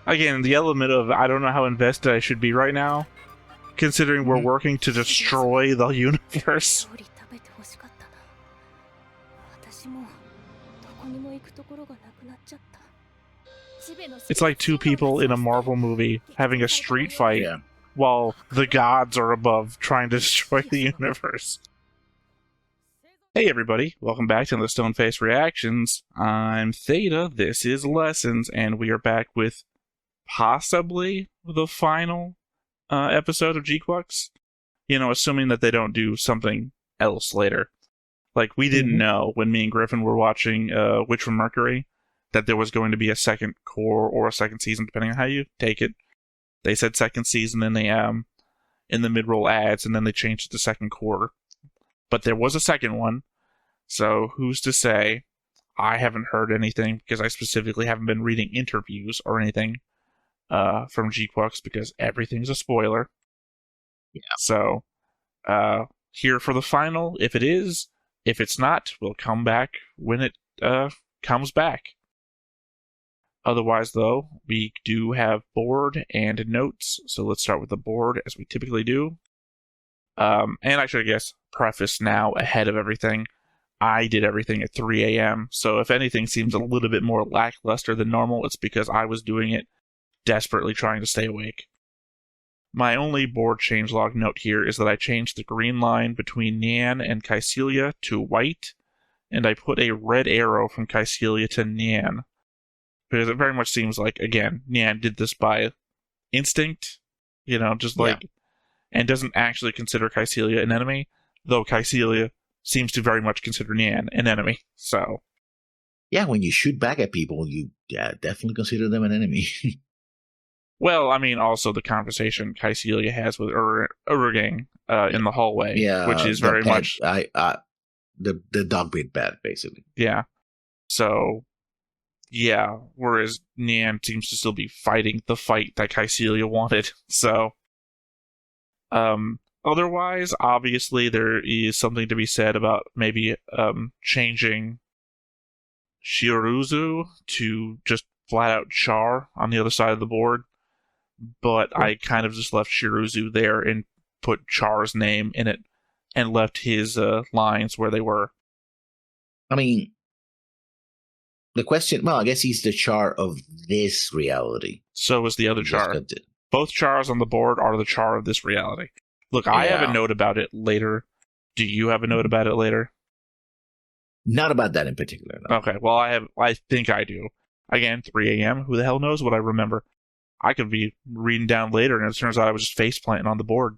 again, the element of I don't know how invested I should be right now, considering we're working to destroy the universe. It's like two people in a Marvel movie having a street fight while the gods are above trying to destroy the universe. Hey everybody, welcome back to the Stoneface Reactions. I'm Theta, this is Lessons, and we are back with possibly the final episode of GQuuuuuX. You know, assuming that they don't do something else later. Like, we didn't know when me and Griffin were watching Witch from Mercury that there was going to be a second core or a second season, depending on how you take it. They said second season in the mid-roll ads, and then they changed it to second core. But there was a second one, so who's to say? I haven't heard anything, because I specifically haven't been reading interviews or anything from GQuuuuuX, because everything's a spoiler. Yeah. So, here for the final, if it is. If it's not, we'll come back when it comes back. Otherwise, though, we do have board and notes, so let's start with the board, as we typically do. And I should, I guess, preface now, ahead of everything, I did everything at 3 a.m., so if anything seems a little bit more lackluster than normal, it's because I was doing it desperately trying to stay awake. My only board changelog note here is that I changed the green line between Nyan and Kycelia to white, and I put a red arrow from Kycelia to Nyan. Because it very much seems like, again, Nyan did this by instinct, you know, just like, and doesn't actually consider Kycelia an enemy, though Kycelia seems to very much consider Nyan an enemy, so. Yeah, when you shoot back at people, you definitely consider them an enemy. Well, I mean, also the conversation Kycelia has with Urgang in the hallway, which is very much the dog bit bad, basically. Yeah. So, yeah. Whereas Nyan seems to still be fighting the fight that Kycelia wanted. So, otherwise, obviously, there is something to be said about maybe changing Shiruzu to just flat out Char on the other side of the board. But I kind of just left Shiruzu there and put Char's name in it and left his lines where they were. I mean, the question, well, I guess he's the Char of this reality. So is the other Char. Both Chars on the board are the Char of this reality. Look, I have a note about it later. Do you have a note about it later? Not about that in particular, no. Okay, well, I think I do. Again, 3 a.m., who the hell knows what I remember? I could be reading down later, and it turns out I was just face planting on the board.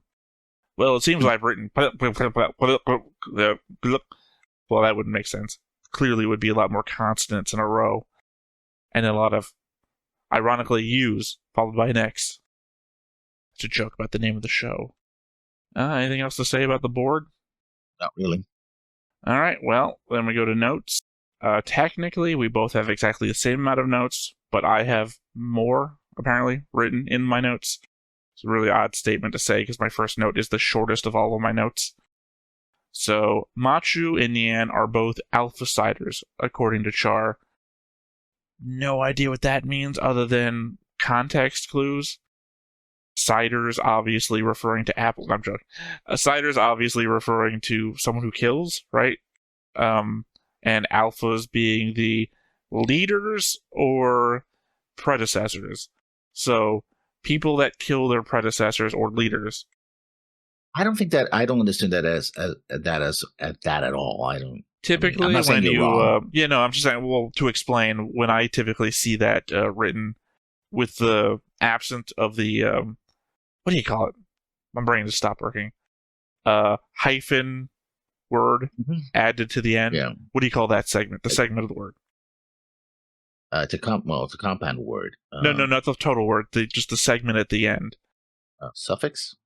Well, it seems I've written. Well, that wouldn't make sense. Clearly, it would be a lot more consonants in a row, and a lot of, ironically, U's followed by an X. It's a joke about the name of the show. Anything else to say about the board? Not really. All right. Well, then we go to notes. Technically, we both have exactly the same amount of notes, but I have more, apparently, written in my notes. It's a really odd statement to say, because my first note is the shortest of all of my notes. So, Machu and Nyan are both alpha-siders, according to Char. No idea what that means, other than context clues. Siders obviously referring to apple. I'm joking. Siders obviously referring to someone who kills, right? And alphas being the leaders or predecessors. So, people that kill their predecessors or leaders. I don't understand that as that at all. I don't. Typically, I'm not saying you're wrong. I'm just saying, well, to explain, when I typically see that written with the absence of the, what do you call it? My brain just stopped working. Hyphen word added to the end. Yeah. What do you call that segment? The segment of the word. It's a compound word. No, not the total word. Just the segment at the end. Suffix?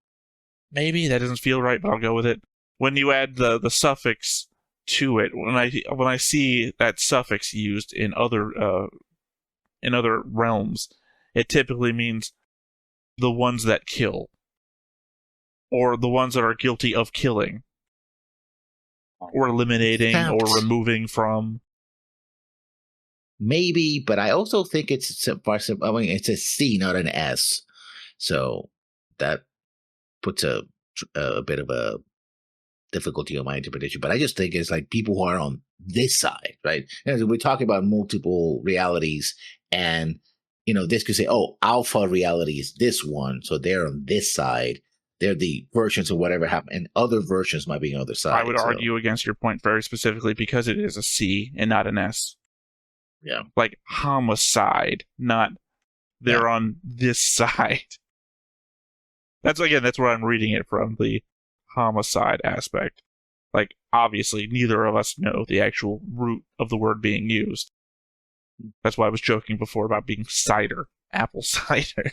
Maybe that doesn't feel right, but I'll go with it. When you add the suffix to it, when I see that suffix used in other realms, it typically means the ones that kill, or the ones that are guilty of killing, or eliminating, or removing from. maybe, but I also think it's it's a C, not an S. So that puts a bit of a difficulty on my interpretation. But I just think it's like people who are on this side, right? And we're talking about multiple realities, and this could say, oh, alpha reality is this one, so they're on this side. They're the versions of whatever happened, and other versions might be on the other side. I would argue against your point very specifically because it is a C and not an S. Yeah. Like homicide, not they're on this side. That's where I'm reading it from, the homicide aspect. Like, obviously, neither of us know the actual root of the word being used. That's why I was joking before about being cider, apple cider.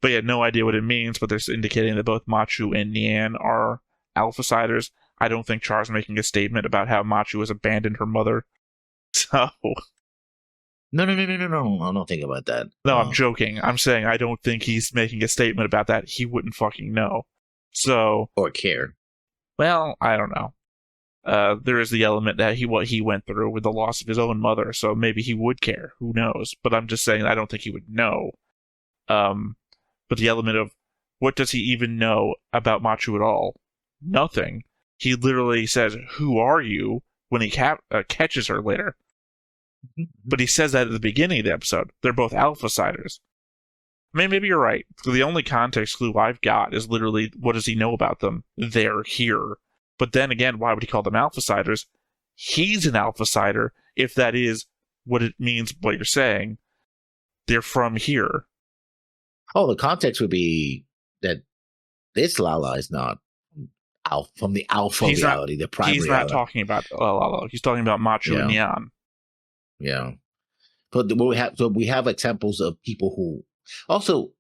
But yeah, no idea what it means, but they're indicating that both Machu and Nian are alpha-siders. I don't think Char's making a statement about how Machu has abandoned her mother. So... No. I don't think about that. No, I'm joking. I'm saying I don't think he's making a statement about that. He wouldn't fucking know. So... Or care. Well, I don't know. There is the element that what he went through with the loss of his own mother, so maybe he would care. Who knows? But I'm just saying I don't think he would know. But the element of what does he even know about Machu at all? Nothing. He literally says, "Who are you?" when he catches her later. But he says that at the beginning of the episode. They're both alpha-siders. I mean, maybe you're right. The only context clue I've got is literally, what does he know about them? They're here. But then again, why would he call them alpha-siders? He's an alpha-sider, if that is what it means, what you're saying. They're from here. Oh, the context would be that this Lala is not from the alpha reality, the prime reality. He's not talking about Lala. He's talking about Machu and Nian. Yeah. But we have examples of people who also,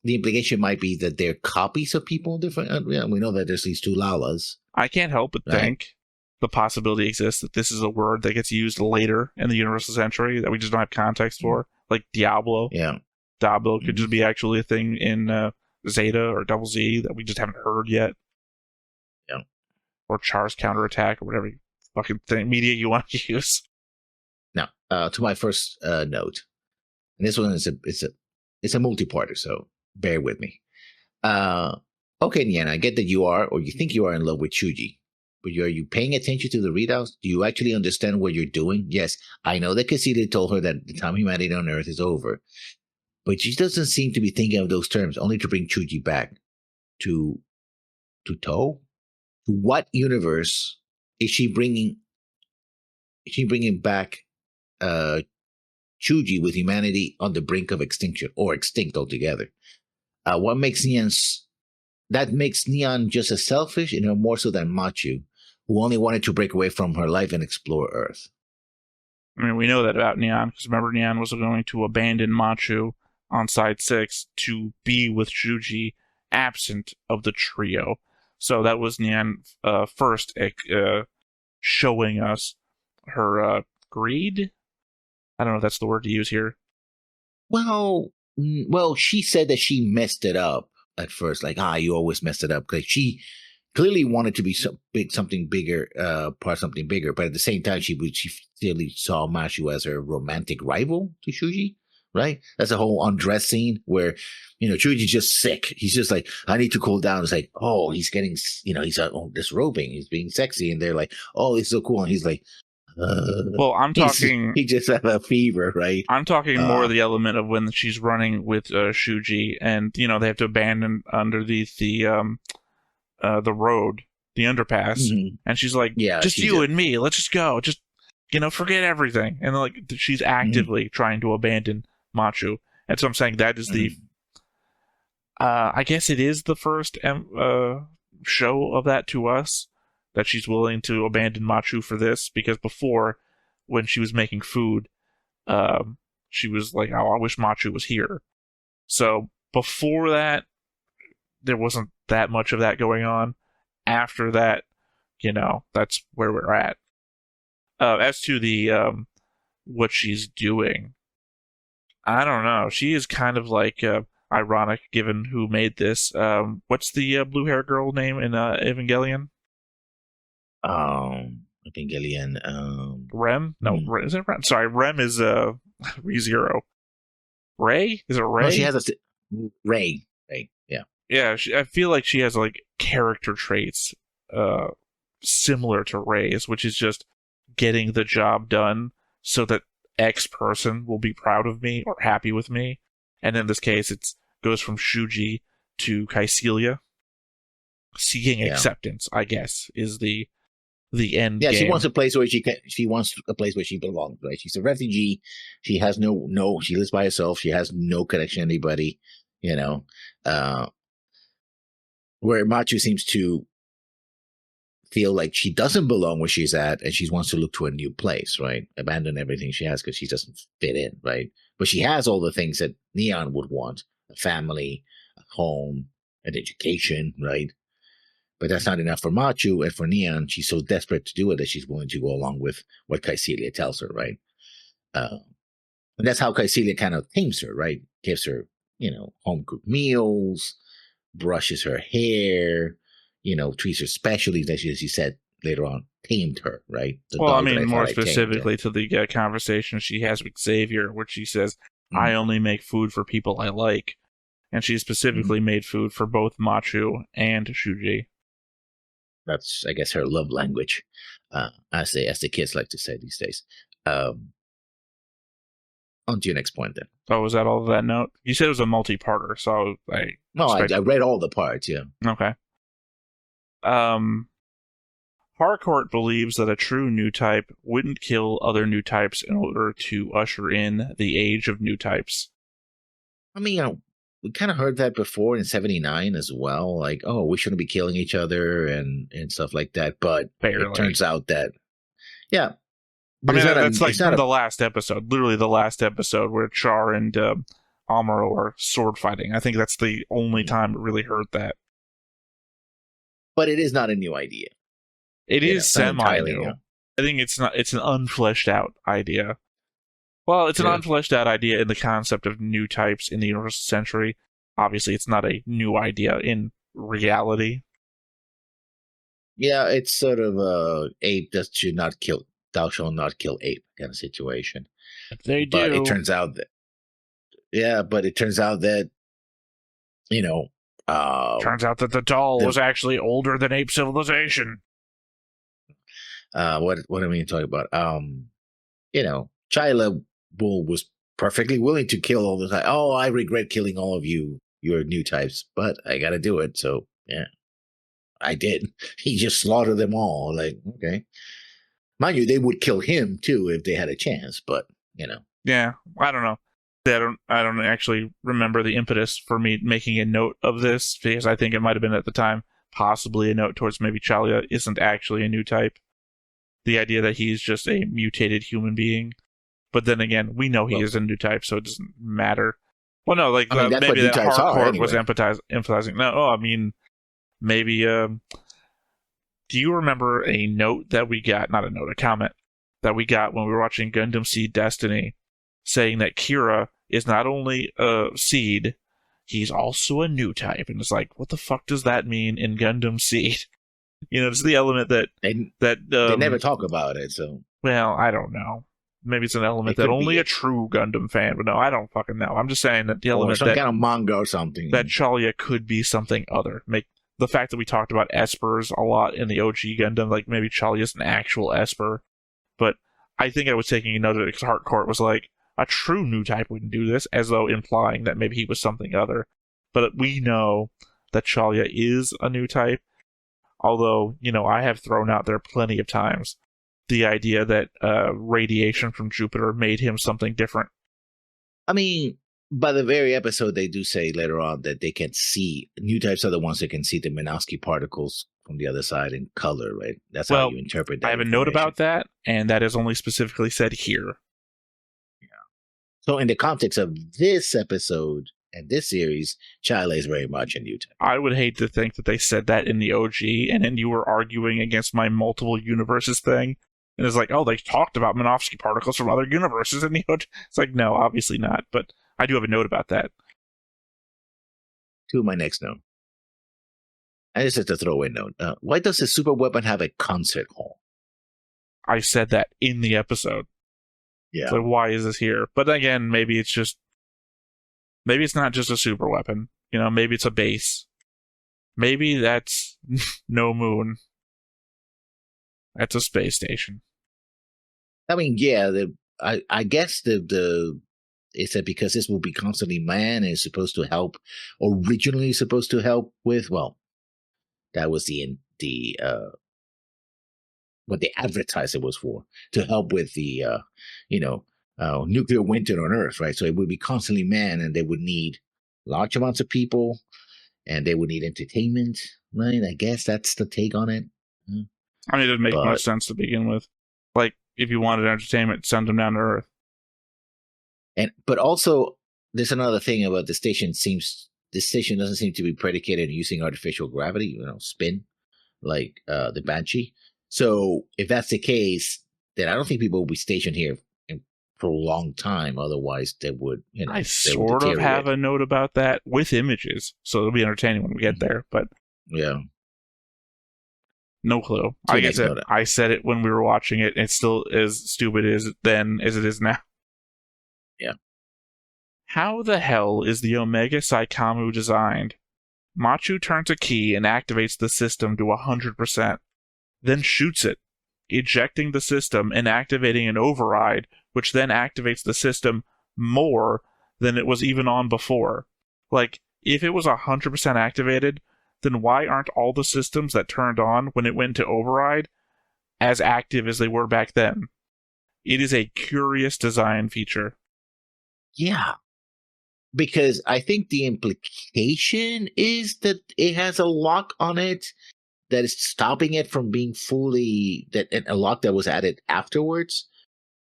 the implication might be that they're copies of people different. We know that there's these two Lalas. I can't help but think the possibility exists that this is a word that gets used later in the Universal Century that we just don't have context for, like Diablo. Yeah. Diablo could just be actually a thing in Zeta or Double Z that we just haven't heard yet. Yeah. Or Char's counterattack or whatever fucking thing media you want to use. Now, to my first note, and this one is a multi-parter, so bear with me. Okay, Nian, I get that you are, or you think you are in love with Chuji, but are you paying attention to the readouts? Do you actually understand what you're doing? Yes, I know that Cassida told her that the time humanity on Earth is over, but she doesn't seem to be thinking of those terms, only to bring Chuji back. To To what universe is she bringing? Is she bringing back Chuji with humanity on the brink of extinction or extinct altogether? What makes Nian just as selfish and more so than Machu, who only wanted to break away from her life and explore Earth? I mean, we know that about Nian, because remember, Nian was going to abandon Machu on Side 6 to be with Chuji, absent of the trio. So that was Nian first showing us her greed? I don't know if that's the word to use here. Well, she said that she messed it up at first. Like, you always messed it up. Because she clearly wanted to be something bigger, part of something bigger. But at the same time, she clearly saw Machu as her romantic rival to Chuji, right? That's a whole undress scene where, Chuji's just sick. He's just like, I need to cool down. It's like, oh, he's getting, he's disrobing. He's being sexy. And they're like, oh, it's so cool. And he's like, well, I'm talking. He just had a fever, right? I'm talking more the element of when she's running with Shuji, and they have to abandon under the road, the underpass, and she's like, just you and me. Let's just go. Just forget everything. And like she's actively trying to abandon Machu, and so I'm saying that is the. I guess it is the first show of that to us. That she's willing to abandon Machu for this, because before, when she was making food, she was like, oh, I wish Machu was here. So before that, there wasn't that much of that going on. After that, that's where we're at. As to the what she's doing, I don't know. She is kind of like ironic, given who made this. What's the blue hair girl name in Evangelion? I think Gillian. Rem? No, is it Rem? Sorry, Rem is ReZero. Ray? Is it Ray? No, she has a Ray. Ray. Yeah. Yeah, I feel like she has like character traits similar to Ray's, which is just getting the job done so that X person will be proud of me or happy with me. And in this case, it goes from Shuji to Kycelia. Seeking acceptance, I guess, is the end game. She wants a place where she wants a place where she belongs, right? She's a refugee. She has no she lives by herself. She has no connection to anybody, where Machu seems to feel like she doesn't belong where she's at, and she wants to look to a new place, right? Abandon everything she has because she doesn't fit in, right? But she has all the things that Neon would want: a family, a home, an education, right? But that's not enough for Machu, and for Neon, she's so desperate to do it that she's willing to go along with what Kycelia tells her, right? And that's how Kycelia kind of tames her, right? Gives her, home cooked meals, brushes her hair, treats her specially, as she said later on, tamed her, right? More specifically to the conversation she has with Xavier, which she says, I only make food for people I like. And she specifically made food for both Machu and Shuji. That's, I guess, her love language, as the kids like to say these days. On to your next point, then. Oh, was that all of that note? You said it was a multi-parter, so I read all the parts, yeah. Okay. Harcourt believes that a true new type wouldn't kill other new types in order to usher in the age of new types. I mean, we kind of heard that before in 79 as well. Like, oh, we shouldn't be killing each other and stuff like that. But it turns out that, yeah. I mean, that's like the last episode, literally the last episode where Char and Amuro are sword fighting. I think that's the only time we really heard that. But it is not a new idea. It is semi-new. I think it's not. It's an unfleshed out idea. Well, it's an unfleshed out idea in the concept of new types in the Universal Century. Obviously, it's not a new idea in reality. Yeah, it's sort of a ape that should not kill, thou shalt not kill ape kind of situation. They do. But it turns out that, turns out that the doll was actually older than ape civilization. What I mean to talk about? Chila Bull was perfectly willing to kill all the time. Oh, I regret killing all of you, your new types, but I got to do it. So yeah, I did. He just slaughtered them all. Like, okay, mind you, they would kill him too if they had a chance. But yeah, I don't know. I don't actually remember the impetus for me making a note of this, because I think it might have been at the time possibly a note towards maybe Chalia isn't actually a new type. The idea that he's just a mutated human being. But then again, we know he is a new type, so it doesn't matter. Well, no, like maybe that Harcourt was emphasizing. No, I mean, maybe. Do you remember a note that we got? Not a note, a comment that we got when we were watching Gundam Seed Destiny, saying that Kira is not only a seed, he's also a new type, and it's like, what the fuck does that mean in Gundam Seed? It's the element that they never talk about it. So, well, I don't know. Maybe it's an element that only a true Gundam fan would know. I don't fucking know. I'm just saying that the element some kind of manga or something, that Chalia could be something other. Make the fact that we talked about espers a lot in the OG Gundam, like maybe Chalia's an actual esper. But I think I was taking a note of it because Harcourt was like, a true new type wouldn't do this, as though implying that maybe he was something other. But we know that Chalia is a new type. Although, I have thrown out there plenty of times the idea that radiation from Jupiter made him something different. I mean, by the very episode, they do say later on that they can see, new types are the ones that can see the Minovsky particles from the other side in color, right? That's how you interpret that. I have a note about that, and that is only specifically said here. Yeah. So in the context of this episode, and this series, Chila is very much a new type. I would hate to think that they said that in the OG, and then you were arguing against my multiple universes thing. And it's like, oh, they talked about Minovsky particles from other universes in the OG. It's like, no, obviously not. But I do have a note about that. To my next note. And this is a throwaway note. Why does the super weapon have a concert hall? I said that in the episode. Yeah. So why is this here? But again, maybe it's not just a super weapon. Maybe it's a base. Maybe that's no moon. That's a space station. I mean, yeah, I guess it's that because this will be constantly manned and it's supposed to help, originally supposed to help with, well, that was what they advertised it was for, to help with the, nuclear winter on Earth, right? So it would be constantly manned and they would need large amounts of people and they would need entertainment, right? I guess that's the take on it. I mean, it didn't make much sense to begin with. Like, if you wanted entertainment, send them down to Earth. But also, there's another thing about the station. This station doesn't seem to be predicated on using artificial gravity, spin, like the Banshee. So if that's the case, then I don't think people will be stationed here for a long time. Otherwise, they would, I sort of have a note about that with images, so it'll be entertaining when we get there. But yeah. No clue. Like I said, I said it when we were watching it, and it's still as stupid as then as it is now. Yeah. How the hell is the Omega Saikamu designed? Machu turns a key and activates the system to 100%, then shoots it, ejecting the system and activating an override, which then activates the system more than it was even on before. Like, if it was 100% activated, then why aren't all the systems that turned on when it went to override as active as they were back then? It is a curious design feature. Yeah. Because I think the implication is that it has a lock on it that is stopping it from being fully, a lock that was added afterwards.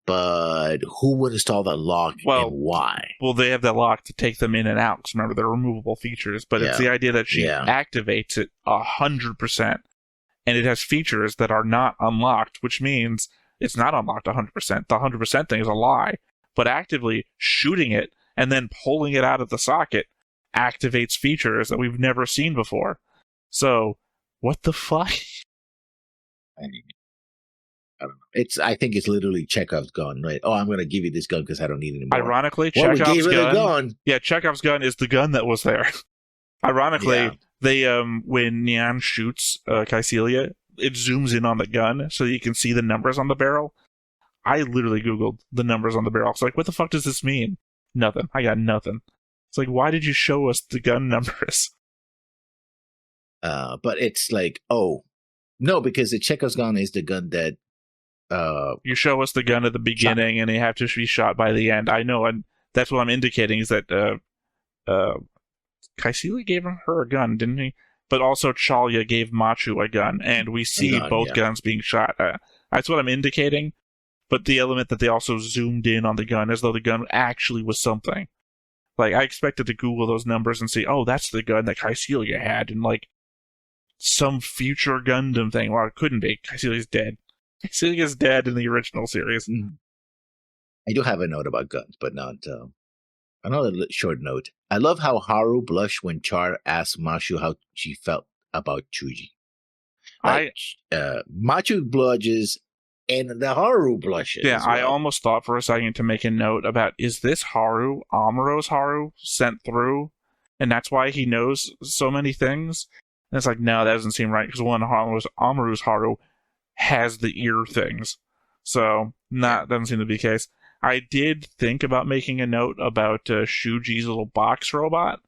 But who would install that lock and why? Well, they have that lock to take them in and out. Because remember, they're removable features. But it's the idea that she activates it 100%. And it has features that are not unlocked, which means it's not unlocked 100%. The 100% thing is a lie. But actively shooting it and then pulling it out of the socket activates features that we've never seen before. So, what the fuck? I don't know. I think it's literally Chekhov's gun, right? Oh, I'm going to give you this gun because I don't need it anymore. Ironically, Chekhov's gun. Yeah, Chekhov's gun is the gun that was there. Ironically, they when Nyan shoots Kycilia, it zooms in on the gun so you can see the numbers on the barrel. I literally Googled the numbers on the barrel. It's like, what the fuck does this mean? Nothing. I got nothing. It's like, why did you show us the gun numbers? But it's like, oh, no, because the Chekhov's gun is the gun that you show us the gun at the beginning and they have to be shot by the end. I know, and that's what I'm indicating is that Kycilia gave her a gun, didn't he? But also Chalya gave Machu a gun, and we see both guns being shot. That's what I'm indicating. But the element that they also zoomed in on the gun as though the gun actually was something. Like, I expected to Google those numbers and see, oh, that's the gun that Kycilia had in, like, some future Gundam thing. Well, it couldn't be. Kycilia's dead. Kycilia's dead in the original series. I do have a note about guns, but not... another short note. I love how Haru blushed when Char asked Machu how she felt about Chuji. Machu blushes and the Haru blushes. Yeah, I almost thought for a second to make a note about, is this Haru, Amuro's Haru, sent through? And that's why he knows so many things? And it's like, no, that doesn't seem right, because one, Amuro's Haru has the ear things. So, doesn't seem to be the case. I did think about making a note about Shuji's little box robot,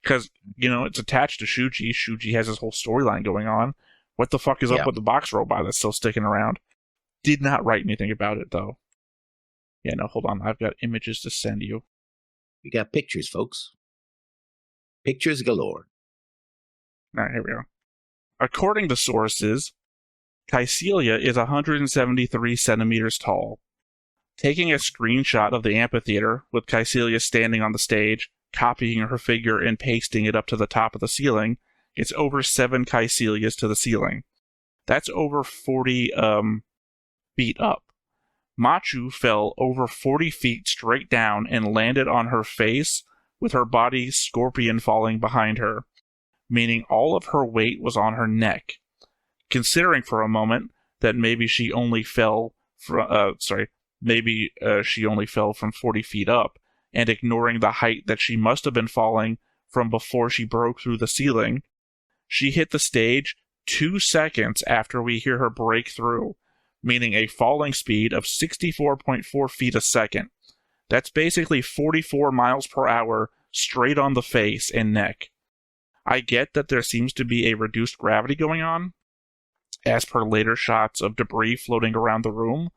because, it's attached to Shuji. Shuji has his whole storyline going on. What the fuck is up with the box robot that's still sticking around? Did not write anything about it, though. Yeah, no, hold on. I've got images to send you. We got pictures, folks. Pictures galore. All right, here we go. According to sources, Kycilia is 173 centimeters tall. Taking a screenshot of the amphitheater with Kycilia standing on the stage, copying her figure and pasting it up to the top of the ceiling, it's over 7 Kycilias to the ceiling. That's over 40 feet up. Machu fell over 40 feet straight down and landed on her face with her body scorpion falling behind her, meaning all of her weight was on her neck. Considering for a moment that maybe she only fell from she only fell from 40 feet up, and ignoring the height that she must have been falling from before she broke through the ceiling, she hit the stage 2 seconds after we hear her break through, meaning a falling speed of 64.4 feet a second. That's basically 44 miles per hour straight on the face and neck. I get that there seems to be a reduced gravity going on, as per later shots of debris floating around the room.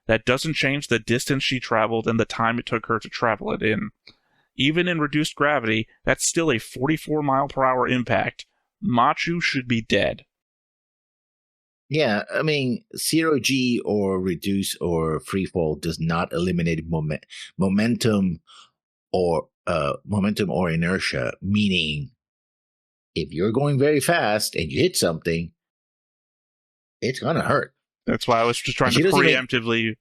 That doesn't change the distance she traveled and the time it took her to travel it in. Even in reduced gravity, that's still a 44 mile per hour impact. Machu should be dead. Yeah, I mean, 0G or reduce or free fall does not eliminate momentum or inertia, meaning if you're going very fast and you hit something, it's gonna hurt. That's why I was just trying to preemptively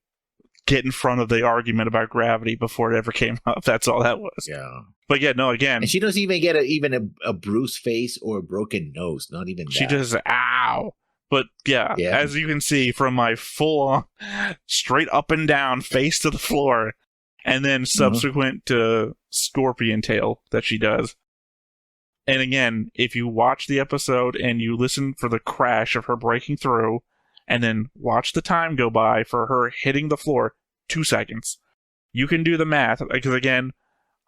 get in front of the argument about gravity before it ever came up. That's all that was. Yeah. But yeah, no, again. And she doesn't even get a bruised face or a broken nose. Not even that. She just, ow. But yeah, as you can see from my full-on, straight up and down, face to the floor, and then subsequent scorpion tail that she does. And again, if you watch the episode and you listen for the crash of her breaking through, and then watch the time go by for her hitting the floor, 2 seconds. You can do the math, because again,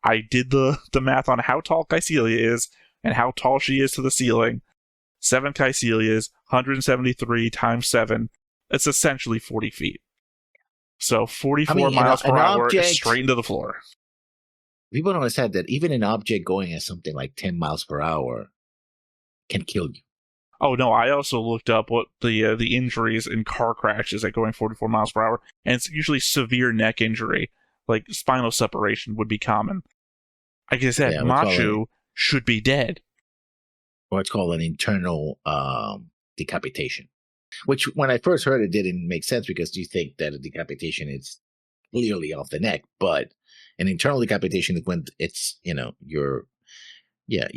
I did the math on how tall Caecilia is and how tall she is to the ceiling. 7 Caecilias, 173 times 7. It's essentially 40 feet. So 44 miles per hour straight into the floor. People don't understand that even an object going at something like 10 miles per hour can kill you. Oh, no, I also looked up what the injuries in car crashes at going 44 miles per hour, and it's usually severe neck injury, like spinal separation would be common. Like I said, Machu should be dead. Or it's called an internal decapitation, which when I first heard it didn't make sense because you think that a decapitation is clearly off the neck, but an internal decapitation is when it's, your head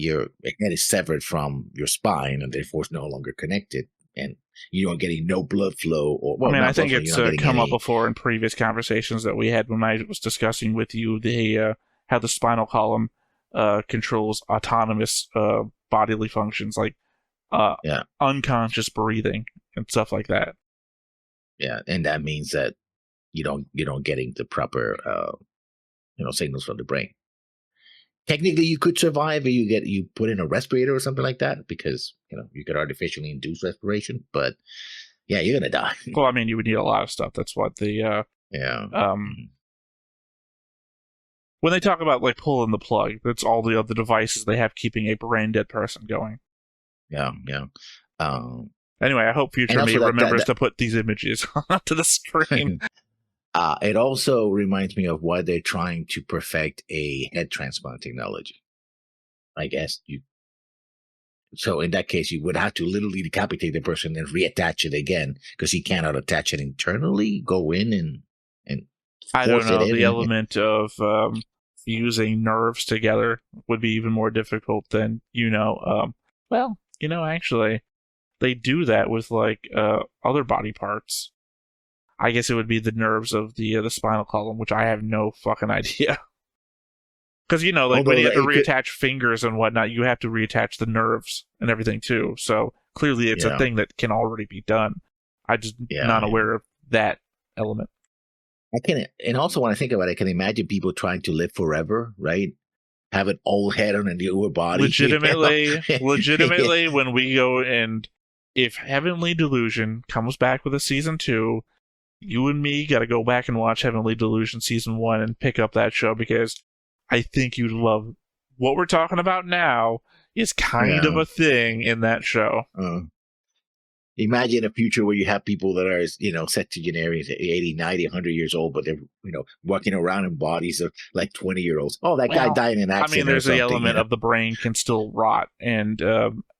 is severed from your spine and therefore it's no longer connected, and you are getting no blood flow. I think it's come up before in previous conversations that we had when I was discussing with you how the spinal column controls autonomous bodily functions like unconscious breathing and stuff like that. Yeah, and that means that you don't getting the proper signals from the brain. Technically, you could survive if you put in a respirator or something like that, because you could artificially induce respiration. But yeah, you're gonna die. Well, I mean, you would need a lot of stuff. That's what the when they talk about like pulling the plug, that's all the other devices they have keeping a brain dead person going. Yeah. Anyway, I hope future me remembers to put these images onto the screen. It also reminds me of why they're trying to perfect a head transplant technology. I guess so in that case, you would have to literally decapitate the person and reattach it again, because you cannot attach it internally, go in and I don't know, the element of fusing nerves together would be even more difficult than, actually, they do that with like other body parts. I guess it would be the nerves of the spinal column, which I have no fucking idea. Because, when you have to reattach fingers and whatnot, you have to reattach the nerves and everything too. So clearly it's a thing that can already be done. I'm just not aware of that element. And also when I think about it, I can imagine people trying to live forever, right? Have an old head on a newer body. Legitimately, when we go and if Heavenly Delusion comes back with a season 2, you and me got to go back and watch Heavenly Delusion season 1 and pick up that show, because I think you'd love what we're talking about now is kind of a thing in that show. Imagine a future where you have people that are, septuagenarians, 80, 90, 100 years old, but they're, walking around in bodies of like 20-year-olds. Oh, that guy died in an accident. I mean, there's the element of the brain can still rot. And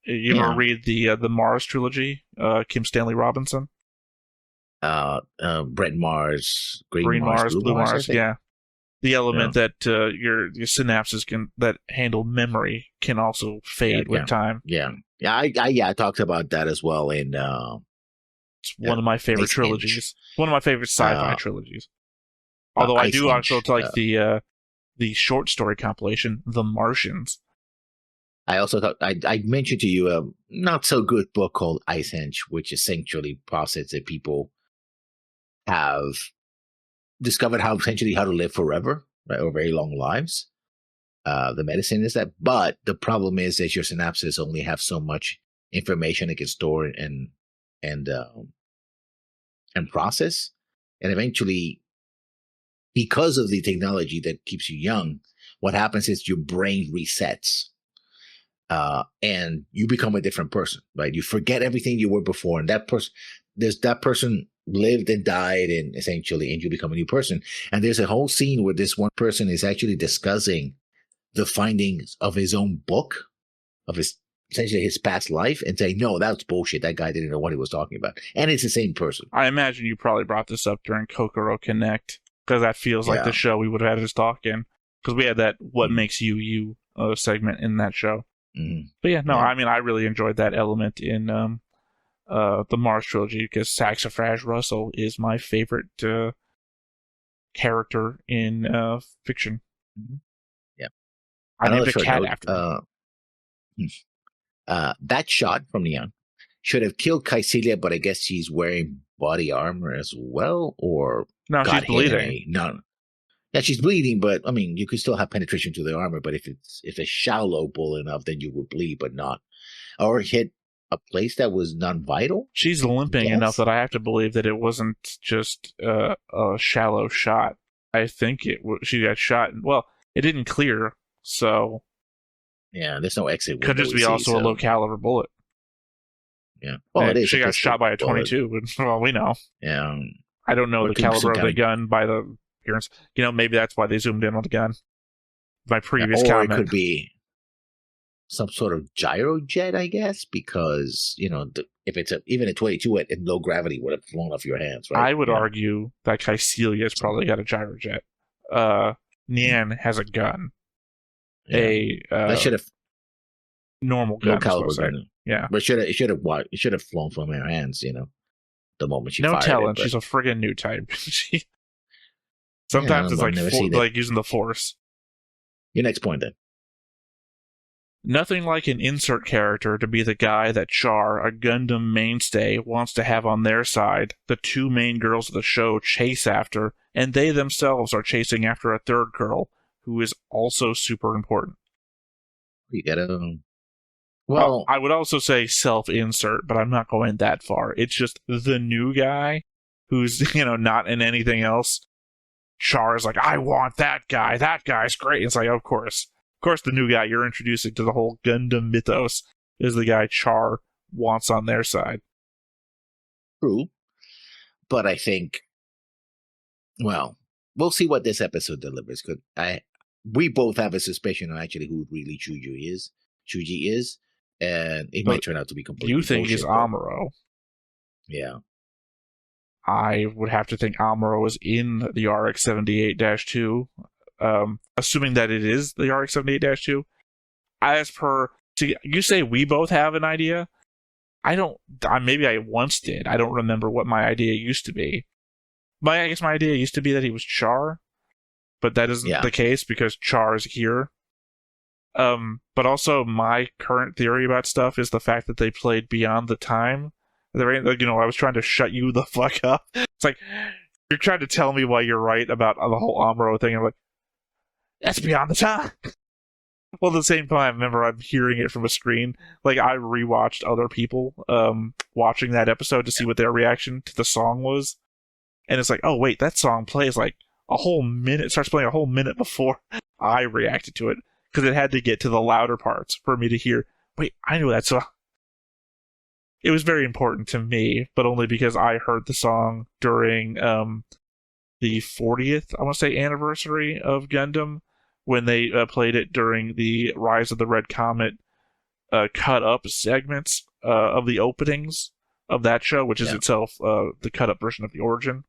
you ever read the Mars trilogy, Kim Stanley Robinson? Brett Mars, Green Mars, Blue Mars, yeah. The element that your synapses that handle memory can also fade with time. I talked about that as well in It's one of my favorite trilogies. One of my favorite sci-fi trilogies. Although I do also like the short story compilation, The Martians. I also thought I mentioned to you a not so good book called Ice Hinge, which essentially posits that people have discovered how to live forever, right, or very long lives. The medicine is that, but the problem is that your synapses only have so much information it can store and process, and eventually, because of the technology that keeps you young, what happens is your brain resets. And you become a different person, right? You forget everything you were before, and that person lived and died, and you become a new person. And there's a whole scene where this one person is actually discussing the findings of his own book, of essentially his past life, and saying, "No, that's bullshit. That guy didn't know what he was talking about." And it's the same person. I imagine you probably brought this up during Kokoro Connect, because that feels like the show we would have had this talk in, because we had that "What Makes You You" segment in that show. Mm-hmm. But yeah, no, I mean, I really enjoyed that element in the Mars trilogy, because Saxifrage Russell is my favorite character in fiction. Mm-hmm. Yeah, I named a cat after him. That shot from Neon should have killed Kycilia, but I guess she's wearing body armor as well, or no, she's bleeding. Yeah, she's bleeding, but I mean, you could still have penetration to the armor. But if it's shallow bullet enough, then you would bleed, but not, or hit a place that was non-vital. She's limping enough that I have to believe that it wasn't just a shallow shot. I think she got shot. Well, it didn't clear, so yeah, there's no exit. Could just be also a low caliber bullet. Yeah, well, it is. She got shot by a 22. But, well, we know. Yeah, I don't know the caliber of the gun by the appearance. Maybe that's why they zoomed in on the gun. My previous comment. Or it could be some sort of gyro jet, I guess, because if it's even a 22 at low gravity would have flown off your hands, right? I would argue that Kycilia's probably got a gyro jet. Nian has a gun. That should have normal gun. Low caliber gun. Yeah, but it should have flown from her hands. The moment she fired. No telling. She's a friggin' new type. Sometimes it's like using the Force. Your next point, then. Nothing like an insert character to be the guy that Char, a Gundam mainstay, wants to have on their side, the two main girls of the show chase after, and they themselves are chasing after a third girl, who is also super important. You gotta... Well, I would also say self-insert, but I'm not going that far. It's just the new guy who's, not in anything else. Char is like, I want that guy. That guy's great. It's like, of course. Of course, the new guy you're introducing to the whole Gundam mythos is the guy Char wants on their side. True. But I think, well, we'll see what this episode delivers. Because we both have a suspicion on actually who really Chuji is. And it might turn out to be completely bullshit. You think he's Amuro. Yeah. I would have to think Amuro is in the RX-78-2. Assuming that it is the RX-78-2. You say we both have an idea? Maybe I once did. I don't remember what my idea used to be. I guess my idea used to be that he was Char. But that isn't the case because Char is here. But also my current theory about stuff is the fact that they played Beyond the Time. I was trying to shut you the fuck up. It's like, you're trying to tell me why you're right about the whole Amuro thing. I'm like, that's Beyond the Time. Well, at the same time, remember, I'm hearing it from a screen. Like, I rewatched other people watching that episode to see what their reaction to the song was. And it's like, oh, wait, that song plays like a whole minute, starts playing a whole minute before I reacted to it. Because it had to get to the louder parts for me to hear, wait, I know that song. It was very important to me, but only because I heard the song during the 40th, I want to say, anniversary of Gundam, when they played it during the Rise of the Red Comet cut-up segments of the openings of that show, which is itself the cut-up version of the Origin.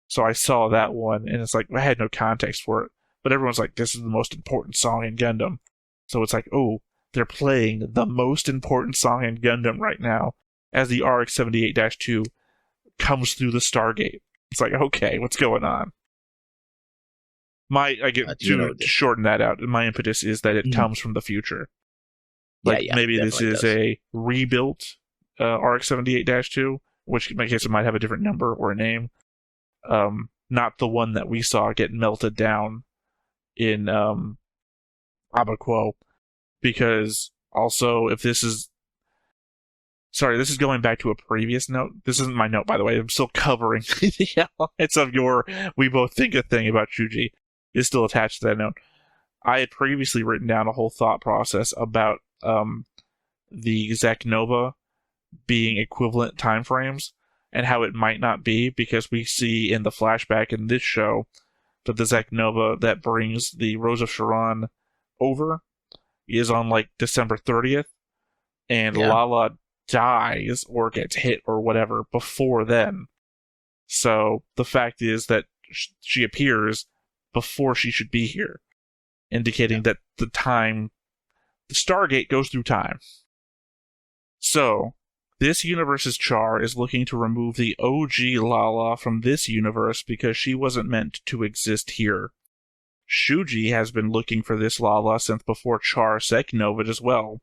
So I saw that one, and it's like, I had no context for it. But everyone's like, this is the most important song in Gundam. So it's like, oh, they're playing the most important song in Gundam right now. as the RX-78-2 comes through the Stargate. It's like, okay, what's going on? To shorten that out, my impetus is that it comes from the future. Like, maybe this is a rebuilt RX-78-2, which in my case it might have a different number or a name. Not the one that we saw get melted down in Abaquo. Because also, if this is... Sorry, this is going back to a previous note. This isn't my note, by the way. I'm still covering the outlines of your We Both Think a Thing about Shuji. Is still attached to that note. I had previously written down a whole thought process about the Zek Nova being equivalent time frames and how it might not be, because we see in the flashback in this show that the Zek Nova that brings the Rose of Sharon over is on like December 30th, and Lala dies or gets hit or whatever before then. So the fact is that she appears before she should be here, indicating that the Stargate goes through time. So, this universe's Char is looking to remove the OG Lala from this universe because she wasn't meant to exist here. Shuji has been looking for this Lala since before Char Seknovid as well.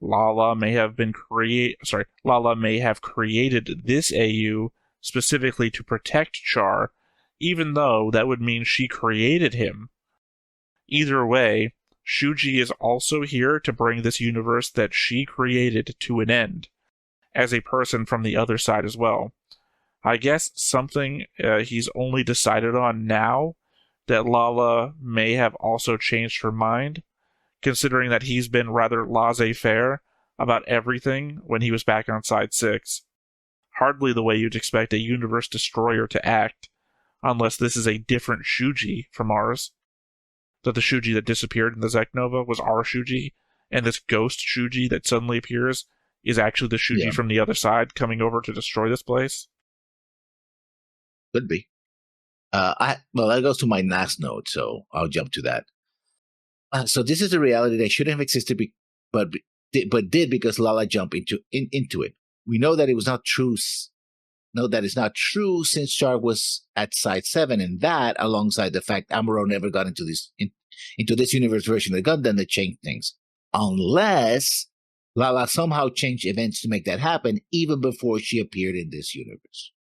Lala may have created this AU specifically to protect Char, even though that would mean she created him. Either way, Shuji is also here to bring this universe that she created to an end, as a person from the other side as well. I guess something he's only decided on now, that Lala may have also changed her mind, considering that he's been rather laissez-faire about everything when he was back on Side 6. Hardly the way you'd expect a universe destroyer to act, unless this is a different Shuji from ours. That the Shuji that disappeared in the Zek Nova was our Shuji, and this ghost Shuji that suddenly appears is actually the Shuji from the other side coming over to destroy this place. Could be. That goes to my last note, so I'll jump to that. So this is a reality that shouldn't have existed, but did because Lala jumped into it. We know that it was not true. No, that is not true since Char was at Side 7, and that, alongside the fact Amuro never got into this universe version of the Gundam, that changed things. Unless Lala somehow changed events to make that happen, even before she appeared in this universe.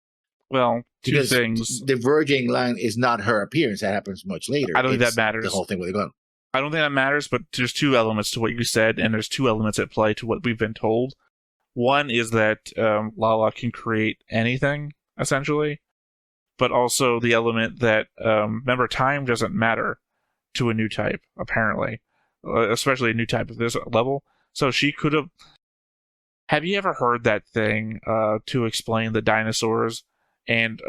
Well, two things. The Virgin line is not her appearance. That happens much later. I don't think that matters. The whole thing with the Gundam. I don't think that matters, but there's two elements to what you said, and there's two elements at play to what we've been told. One is that Lala can create anything, essentially, but also the element that, remember, time doesn't matter to a new type, apparently, especially a new type of this level. So she could have... Have you ever heard that thing to explain the dinosaurs and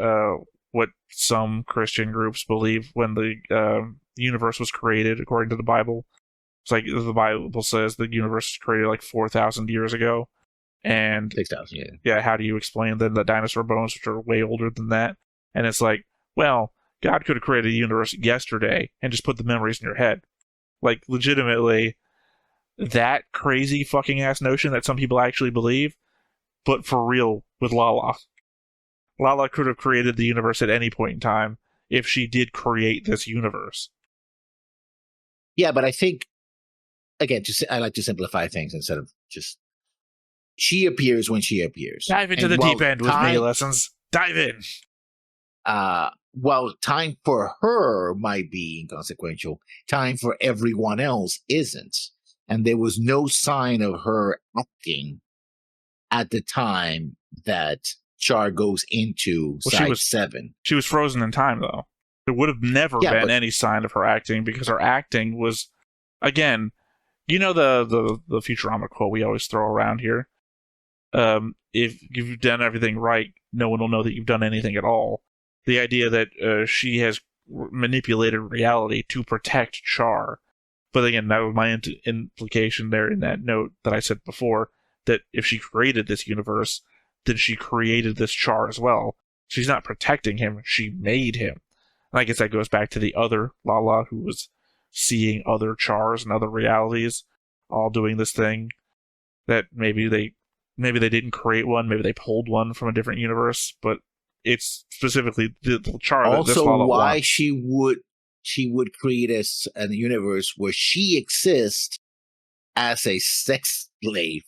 what some Christian groups believe when the universe was created, according to the Bible? It's like the Bible says the universe was created like 4,000 years ago. And 6,000, yeah, how do you explain then the dinosaur bones, which are way older than that? And it's like, well, God could have created a universe yesterday and just put the memories in your head. Like, legitimately, that crazy fucking ass notion that some people actually believe, but for real with Lala. Lala could have created the universe at any point in time if she did create this universe. Yeah, but I think, again, I like to simplify things instead of just... She appears when she appears. Dive into the deep end with me lessons. Dive in. While time for her might be inconsequential, time for everyone else isn't. And there was no sign of her acting at the time that Char goes into Side 7. She was frozen in time, though. There would have never been any sign of her acting, because her acting was, again, you know the Futurama quote we always throw around here? If you've done everything right, no one will know that you've done anything at all. The idea that she has manipulated reality to protect Char. But again, that was my implication there in that note that I said before, that if she created this universe, then she created this Char as well. She's not protecting him, she made him. And I guess that goes back to the other Lala, who was seeing other Chars and other realities, all doing this thing that maybe they maybe they didn't create one, maybe they pulled one from a different universe, but it's specifically the Char that this Also, Lala why wants. she would create a universe where she exists as a sex slave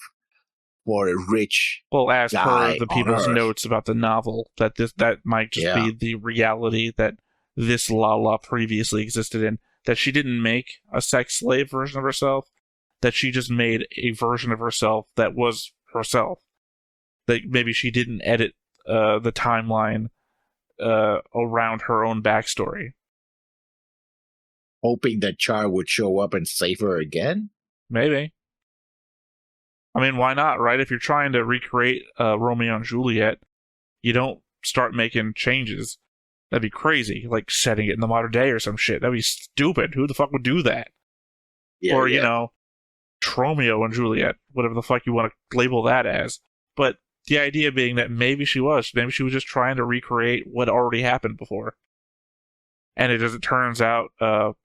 for a rich Well, as per guy the on people's Earth. notes about the novel, that might just Yeah. be the reality that this Lala previously existed in. That she didn't make a sex slave version of herself, that she just made a version of herself that was herself. That maybe she didn't edit the timeline around her own backstory. Hoping that Char would show up and save her again? Maybe. I mean, why not, right? If you're trying to recreate Romeo and Juliet, you don't start making changes. That'd be crazy. Like setting it in the modern day or some shit. That'd be stupid. Who the fuck would do that? Yeah, Or, you know, Tromeo and Juliet, whatever the fuck you want to label that as. But the idea being that maybe she was just trying to recreate what already happened before. And as it turns out,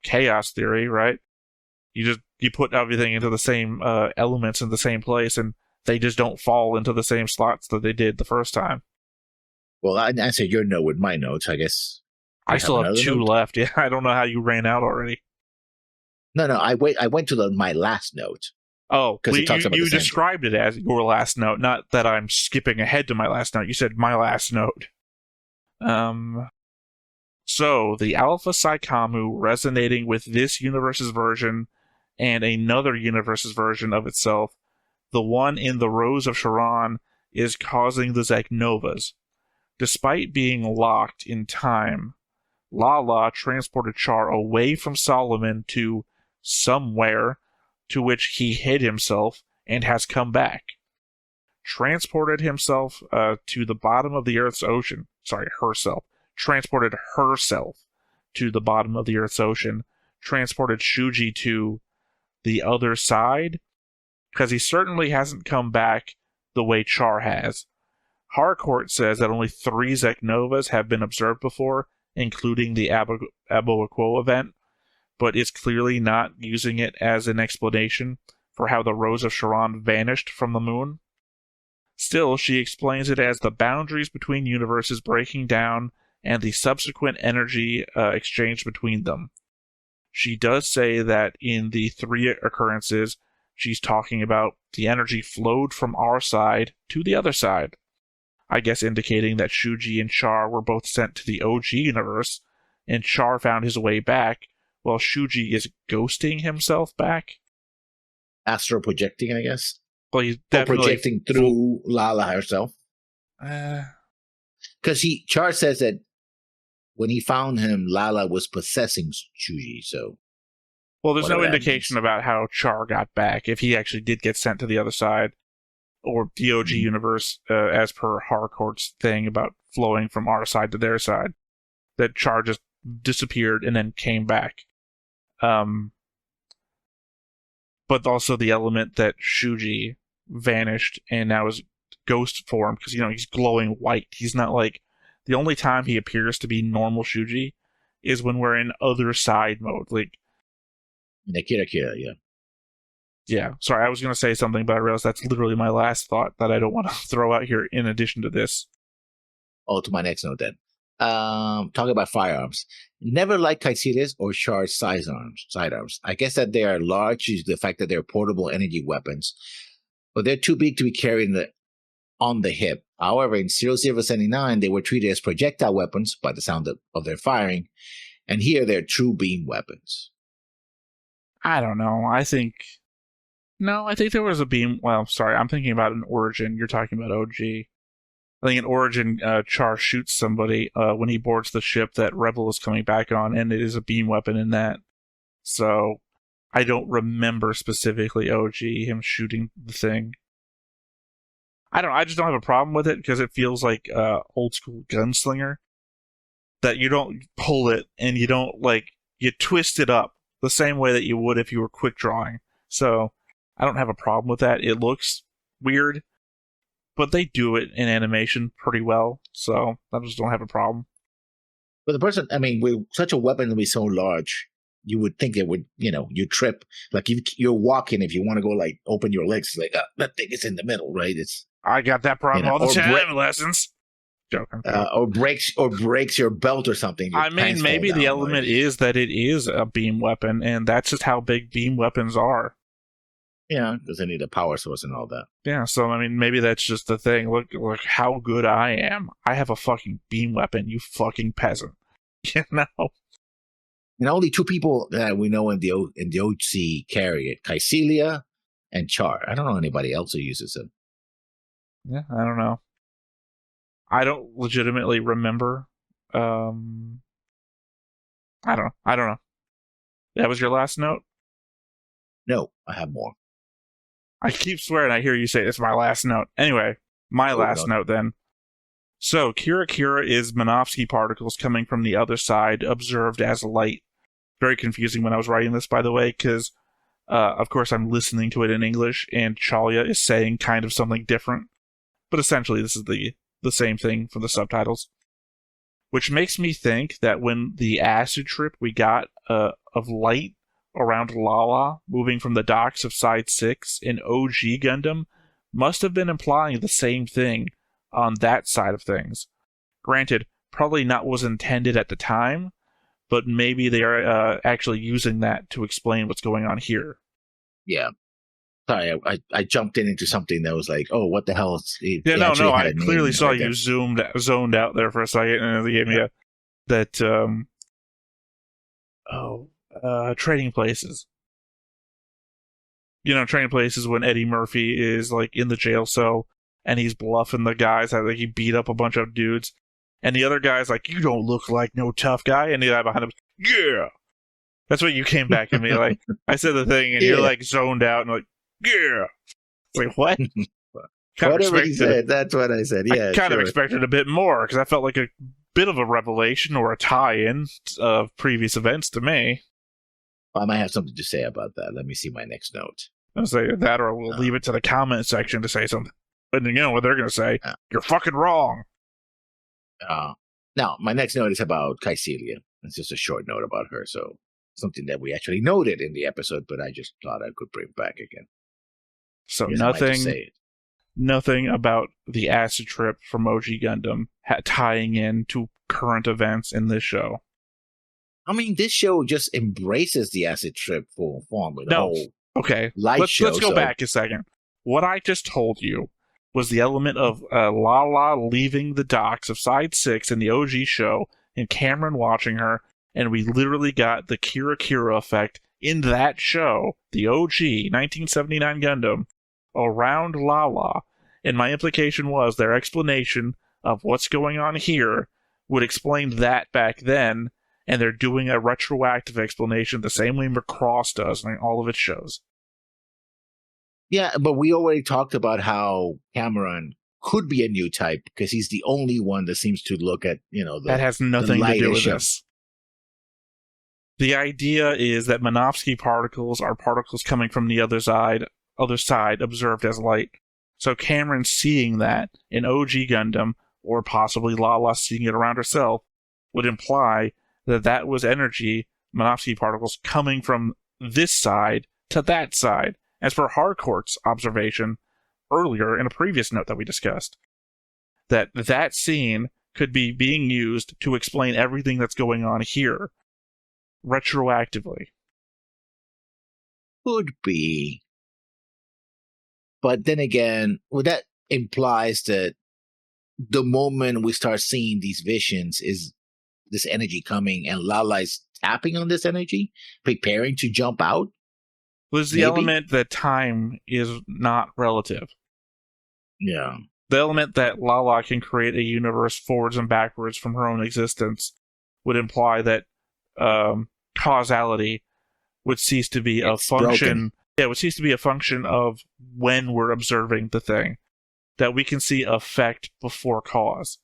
chaos theory, right? You put everything into the same elements in the same place, and they just don't fall into the same slots that they did the first time. Well, I answered your note with my notes, I guess. I still have 2 left. Yeah, I don't know how you ran out already. No, I went to my last note. Oh, because it talks about you the same described it as your last note, not that I'm skipping ahead to my last note. You said my last note. So the Alpha Psychamu resonating with this universe's version and another universe's version of itself, the one in the Rose of Sharon, is causing the Zeknovas. Despite being locked in time, Lala transported Char away from Solomon to somewhere, to which he hid himself and has come back. Transported himself to the bottom of the Earth's ocean. Sorry, herself. Transported herself to the bottom of the Earth's ocean. Transported Shuji to the other side, because he certainly hasn't come back the way Char has. Harcourt says that only 3 Zeknovas have been observed before, including the Aboakwo event, but is clearly not using it as an explanation for how the Rose of Sharon vanished from the moon. Still, she explains it as the boundaries between universes breaking down and the subsequent energy exchange between them. She does say that in the 3 occurrences, she's talking about the energy flowed from our side to the other side. I guess indicating that Shuji and Char were both sent to the OG universe, and Char found his way back, while Shuji is ghosting himself back. Astral projecting, I guess. Well, he's definitely projecting through Lala herself. Because Char says that when he found him, Lala was possessing Shuji, so... Well, there's no indication about how Char got back, if he actually did get sent to the other side, or the OG universe, as per Harcourt's thing about flowing from our side to their side. That Char just disappeared and then came back. But also the element that Shuji vanished and now is ghost form, because, he's glowing white. He's not like... The only time he appears to be normal Shuji is when we're in other side mode. Like... In Akira, yeah. Yeah, sorry, I was going to say something, but I realized that's literally my last thought that I don't want to throw out here in addition to this. Oh, to my next note then. Talking about firearms. Never liked Kaitsira's or Char's sidearms. I guess that they are large due to the fact that they're portable energy weapons, but they're too big to be carried on the hip. However, in 0079, they were treated as projectile weapons by the sound of their firing, and here they're true beam weapons. I don't know. I think there was a beam. Well, sorry, I'm thinking about an Origin. You're talking about OG. I think in Origin, Char shoots somebody when he boards the ship that Rebel is coming back on, and it is a beam weapon in that. So, I don't remember specifically OG, him shooting the thing. I just don't have a problem with it, because it feels like old school gunslinger. That you don't pull it, and you don't, you twist it up the same way that you would if you were quick drawing. So, I don't have a problem with that. It looks weird, but they do it in animation pretty well, so I just don't have a problem. But the person, with such a weapon to be so large, you would think it would, you trip. Like you're walking, if you want to go open your legs, that thing is in the middle, right? I got that problem all the time. Lessons. Joking. Or breaks your belt or something. I mean, maybe the element is that it is a beam weapon, and that's just how big beam weapons are. Yeah, because they need a power source and all that. Yeah, so I mean, maybe that's just the thing. Look how good I am. I have a fucking beam weapon, you fucking peasant. You know? And only 2 people that we know in the OC carry it: Kycelia and Char. I don't know anybody else who uses it. Yeah, I don't know. I don't legitimately remember. I don't know. That was your last note? No, I have more. I keep swearing I hear you say it's my last note. Anyway, my last note then. So, Kira is Minovsky particles coming from the other side, observed as light. Very confusing when I was writing this, by the way, because, of course, I'm listening to it in English, and Chalia is saying kind of something different. But essentially, this is the same thing for the subtitles. Which makes me think that when the acid trip we got of light around Lala moving from the docks of Side 6 in OG Gundam must have been implying the same thing on that side of things. Granted, probably not was intended at the time, but maybe they are actually using that to explain what's going on here. Yeah. Sorry, I jumped into something that was like, oh, what the hell? I clearly saw you zoned out there for a second, and they gave me Trading Places. You know, Trading Places when Eddie Murphy is like in the jail cell and he's bluffing the guys that like he beat up a bunch of dudes, and the other guy's like, "You don't look like no tough guy," and the guy behind him, "Yeah." That's what you came back at me like. I said the thing, and you're like zoned out and like, "Yeah." It's like, what? Whatever he said, that's what I said. Yeah, I kind of expected a bit more because I felt like a bit of a revelation or a tie-in of previous events to me. I might have something to say about that. Let me see my next note. I'll say that, or we'll leave it to the comment section to say something. And you know what they're going to say? You're fucking wrong. Now, my next note is about Kycelia. It's just a short note about her, so something that we actually noted in the episode, but I just thought I could bring back again. So nothing about the acid trip from OG Gundam tying in to current events in this show. I mean, this show just embraces the acid trip full form with the whole let's go back a second. What I just told you was the element of Lala leaving the docks of Side 6 in the OG show and Cameron watching her, and we literally got the Kira effect in that show, the OG 1979 Gundam, around Lala. And my implication was their explanation of what's going on here would explain that back then, and they're doing a retroactive explanation the same way Macross does in all of its shows. Yeah, but we already talked about how Cameron could be a new type because he's the only one that seems to look at, that has nothing to do with this. The idea is that Minovsky particles are particles coming from the other side observed as light. So Cameron seeing that in OG Gundam, or possibly Lala seeing it around herself, would imply that was energy, Minovsky particles, coming from this side to that side, as per Harcourt's observation earlier in a previous note that we discussed. That scene could be being used to explain everything that's going on here, retroactively. Could be. But then again, that implies that the moment we start seeing these visions is this energy coming, and Lala is tapping on this energy, preparing to jump out. Was the element that time is not relative. Yeah. The element that Lala can create a universe forwards and backwards from her own existence would imply that causality would cease to be a function. Broken. Yeah, it would cease to be a function of when we're observing the thing. That we can see effect before cause.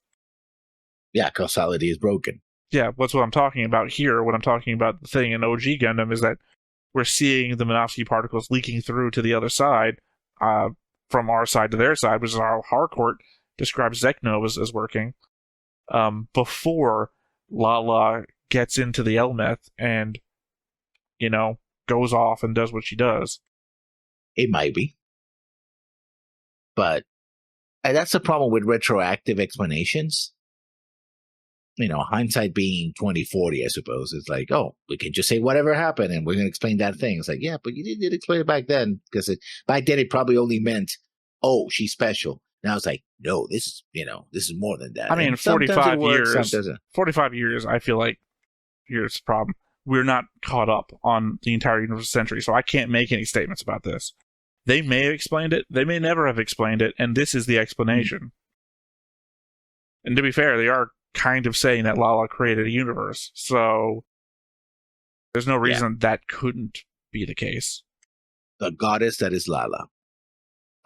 Yeah, causality is broken. Yeah, that's what I'm talking about here. When I'm talking about the thing in OG Gundam is that we're seeing the Minovsky particles leaking through to the other side, from our side to their side, which is how Harcourt describes Zeknov as working, before Lala gets into the Elmeth and, goes off and does what she does. It might be. But And that's the problem with retroactive explanations. Hindsight being 20/40, I suppose. It's like, oh, we can just say whatever happened and we're going to explain that thing. It's like, yeah, but you didn't explain it back then, because back then it probably only meant, oh, she's special. Now it's like, no, this is more than that. I mean, And 45 works, years, 45 years, I feel like here's the problem. We're not caught up on the entire Universal Century, so I can't make any statements about this. They may have explained it, they may never have explained it, and this is the explanation. And to be fair, they are kind of saying that Lala created a universe, so there's no reason that couldn't be the case. The goddess that is Lala.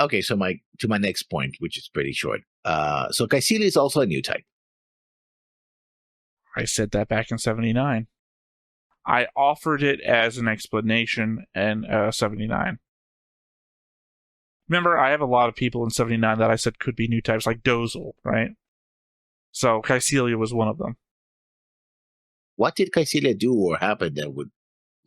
Okay, so my next point, which is pretty short. So Caecilia is also a new type. I said that back in 79. I offered it as an explanation in 79. Remember, I have a lot of people in 79 that I said could be new types, like Dozel, right? So Caecilia was one of them. What did Caecilia do or happen that would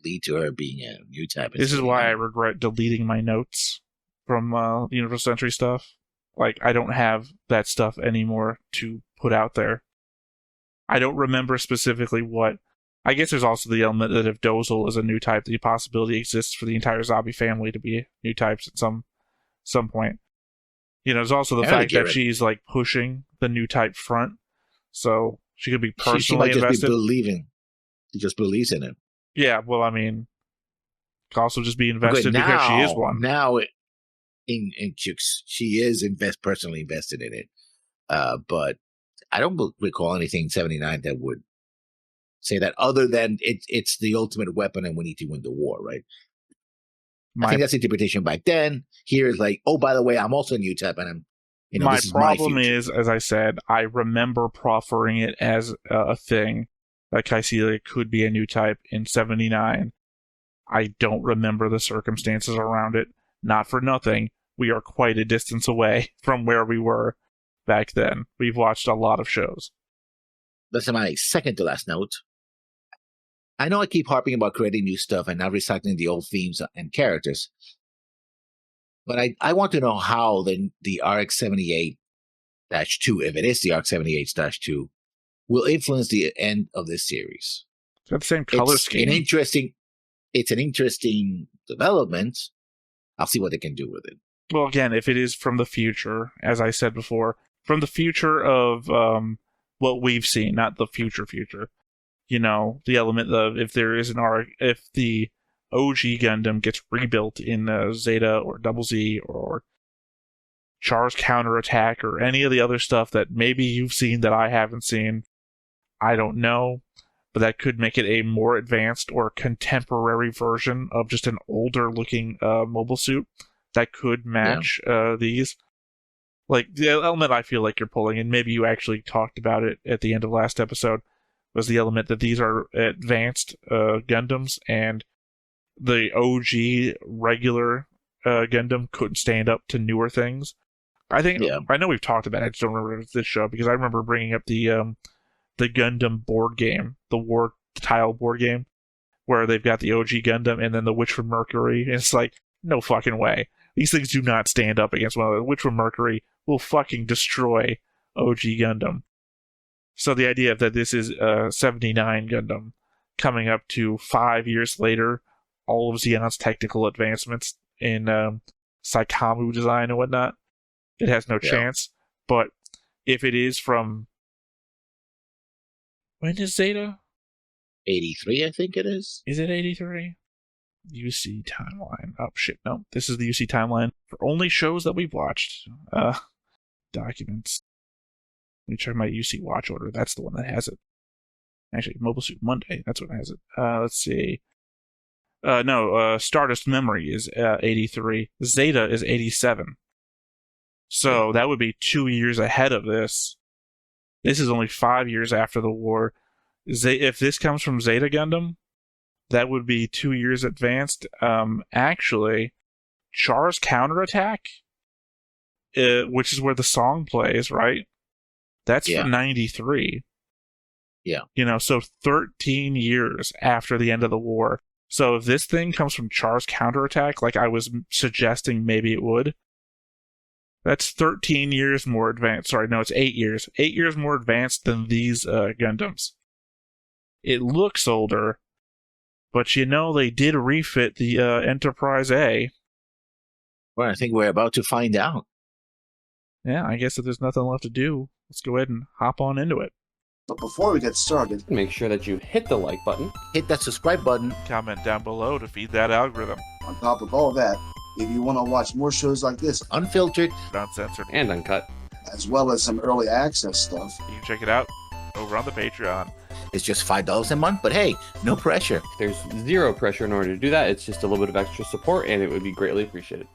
lead to her being a new type? This is why I regret deleting my notes from the Universal Century stuff. Like, I don't have that stuff anymore to put out there. I don't remember specifically what. I guess there's also the element that if Dozel is a new type, the possibility exists for the entire zombie family to be new types at some point. There's also the fact that she's like pushing the new type front, so she could be personally she might invested. Just be believing. She just believes in it. Yeah, well, I mean, could also just be invested because she is one. Now, in Quux, she is personally invested in it. But I don't recall anything in 79 that would say that, other than it's the ultimate weapon and we need to win the war, right? I think that's the interpretation back then. Here is like, oh, by the way, I'm also a new type, and I'm. My problem is, as I said, I remember proffering it as a thing that Caecilia could be a new type in 79. I don't remember the circumstances around it. Not for nothing, we are quite a distance away from where we were back then. We've watched a lot of shows. That's my second to last note. I know I keep harping about creating new stuff and not recycling the old themes and characters, but I want to know how the RX-78-2, if it is the RX-78-2, will influence the end of this series. It's got the same color scheme. It's an interesting development. I'll see what they can do with it. Well, again, if it is from the future, as I said before, from the future of what we've seen, not the future. The element of if the OG Gundam gets rebuilt in Zeta or Double Z or Char's counterattack or any of the other stuff that maybe you've seen that I haven't seen, I don't know, but that could make it a more advanced or contemporary version of just an older looking mobile suit that could match these. Like, the element I feel like you're pulling, and maybe you actually talked about it at the end of last episode, was the element that these are advanced Gundams, and the OG regular Gundam couldn't stand up to newer things. I know we've talked about it, I just don't remember this show, because I remember bringing up the Gundam board game, the war tile board game, where they've got the OG Gundam and then the Witch from Mercury, and it's like, no fucking way. These things do not stand up against one another. Witch from Mercury will fucking destroy OG Gundam. So the idea that this is 79 Gundam coming up to 5 years later, all of Xeon's technical advancements in Saikamu design and whatnot, it has no chance. But if it is from... When is Zeta? 83, I think it is. Is it 83? UC timeline. Oh, shit, no. This is the UC timeline for only shows that we've watched. Documents. Let me check my UC watch order. That's the one that has it. Actually, Mobile Suit Monday. That's what has it. Let's see. Stardust Memory is 83. Zeta is 87. So that would be 2 years ahead of this. This is only 5 years after the war. If this comes from Zeta Gundam, that would be 2 years advanced. Actually, Char's counterattack, which is where the song plays, right? That's from 93. Yeah. So 13 years after the end of the war. So if this thing comes from Char's counterattack, like I was suggesting maybe it would, That's 13 years more advanced. Sorry, no, it's 8 years. 8 years more advanced than these Gundams. It looks older, but you know they did refit the Enterprise A. Well, I think we're about to find out. Yeah, I guess if there's nothing left to do, let's go ahead and hop on into it. But before we get started, Make sure that you hit the like button. Hit that subscribe button. Comment down below to feed that algorithm. on top of all that, if you want to watch more shows like this, Unfiltered. Uncensored. And uncut. as well as some early access stuff, You can check it out over on the Patreon. It's just $5 a month, but hey, no pressure. There's zero pressure in order to do that. It's just a little bit of extra support, and it would be greatly appreciated.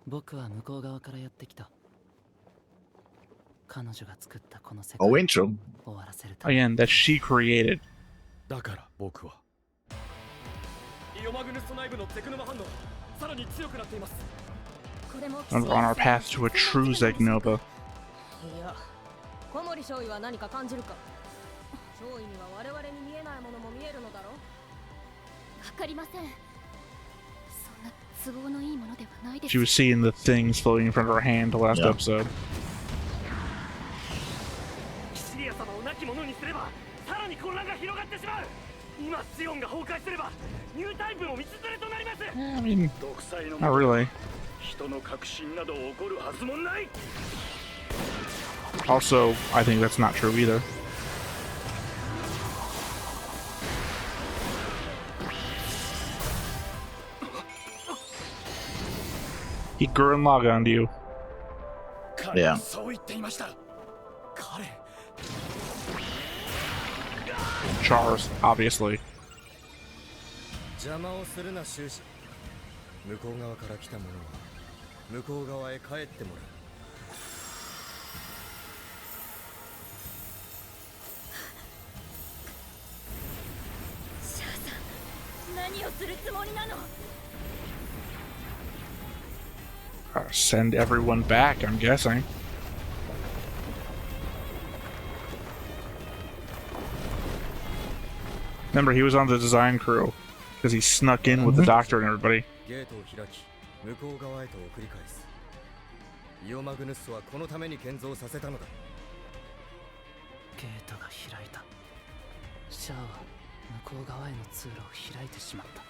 僕は向こう側からやってきた。彼女が作ったこの世 Oh, 界を intro. 終わらせるため Again, that she created. だから僕はイオマグヌスト内部のテクノマ反応さらに強くなっています。 On our path to a true Zegnova. いや、小森少尉は何か感じるか。少尉には我々に見えないものも見えるのだろう。わかりません。そんな都合のいいものではないです。 She was seeing the things floating in front of her hand the last Yeah. episode. キシリア様を亡き者にすればさらに混乱が広がってしまう。今シオンが崩壊すればニュータイプも道連れとなります。 I mean, 独裁の not really. 人の革新など起こるはずもない。 Also, I think that's not true either. He Gurren Lagann you. 彼はそう言っていました。彼 Charles, obviously. 邪魔をするな終始。向こう側から来た者は向こう側へ帰ってもらう。 シャアさん、何をするつもりなの？ Send everyone back, I'm guessing. Remember, he was on the design crew because he snuck in with the doctor and everybody. ゲートを開き、向こう側へと送り返す。イオマグヌスはこのために建造させたのだ。ゲートが開いた。シャアは向こう側への通路を開いてしまった。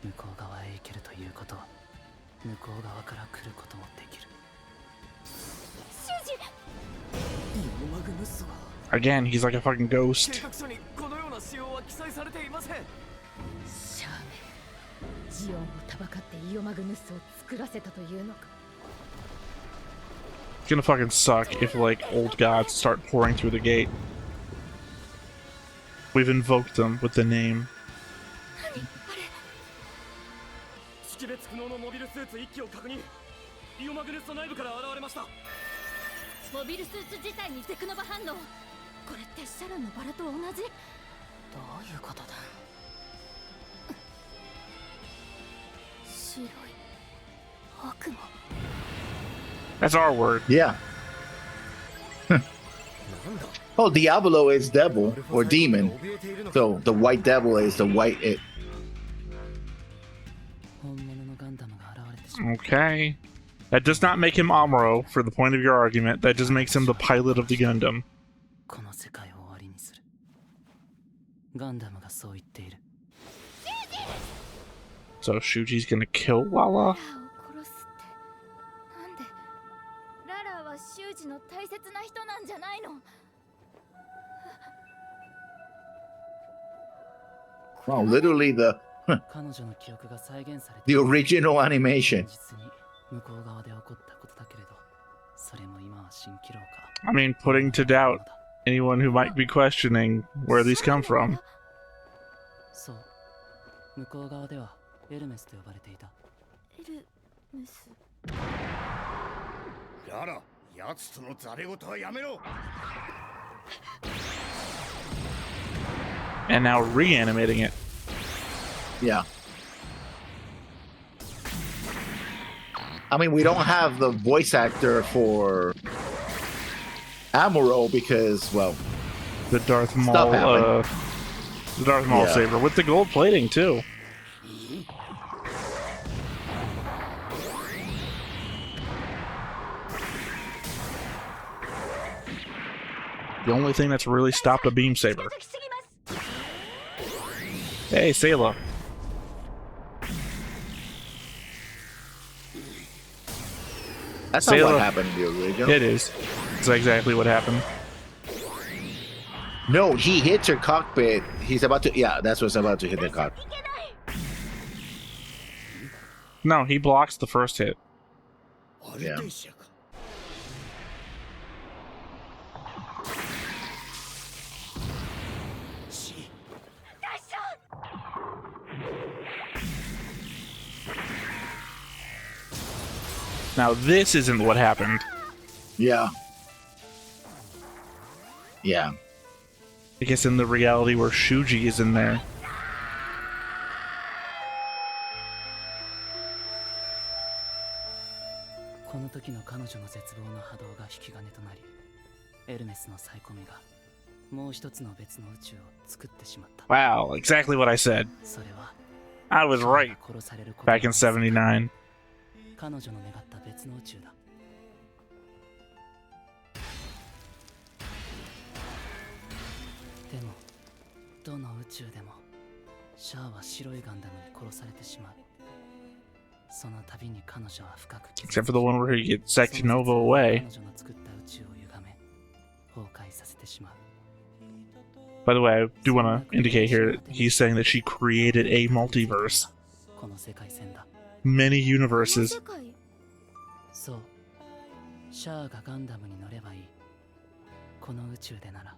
向こう側へ行けるということは向こう側から来ることもできる。修二、イオマグヌスは Again, he's like a fucking 計 ghost. 画書にこのような仕様は記載されていません。シャアめ、ジオンをたばかってイオマグヌスを作らせたというのか。 It's gonna fucking suck if, like, old gods start pouring through the gate. We've invoked them with the name. 識別不能のモビルスーツ1機を確認。イオマグヌスト内部から現れました。モビルスーツ自体にテクノバ反応。これってシャロンのバラと同じ？どういうことだ。白い悪魔。 That's our word. Yeah. Oh, Diablo is devil or demon. So the white devil is the white. 本物のガンダムが現れてしまう。 Okay. That does not make him Amuro, for the point of your argument. That just makes him the pilot of the Gundam. この世界を終わりにする。ガンダムがそう言っている。 So Shuji's gonna kill Lala? ララを殺すってなんで？ララは修二の大切な人なんじゃないの？ Wow, literally the 彼女の記憶が再現されて the original animation. 実に向こう側で起こったことだけれど、それも今は蜃気楼か。 I mean, putting to doubt anyone who might be questioning where these come from. そう。向こう側ではエルメスと呼ばれていた。エルメス。ララ、奴とのザレ言はやめろ。 And now reanimating it. Yeah. I mean, we don't have the voice actor for Amuro because, well, The Darth Maul, Stuff happened. the Darth Maul Yeah. saber with the gold plating too. The only thing that's really stopped a beam saber. Hey, Sayla. That's not Sayla. what happened in the original. It is. It's exactly what happened. No, he hits her cockpit. He's about to. Yeah, that's what's about to hit the cockpit. No, he blocks the first hit. Yeah. Now, this isn't what happened. Yeah. Yeah. I guess in the reality where Shuji is in there. Wow, exactly what I said. I was right. Back in 79. 彼女の願った別の宇宙だ。でも、どの宇宙でも、シャアは白いガンダムに殺されてしまう。その度に彼女は深く傷つき、 Except for the one where he gets Sectinova away. 彼女の作った宇宙を歪め、崩壊させてしまう。 By the way, I do want to indicate here that he's saying that she created a multiverse. この世界線だ。 Many universes. そう。シャアがガンダムに乗ればいい。この宇宙でなら、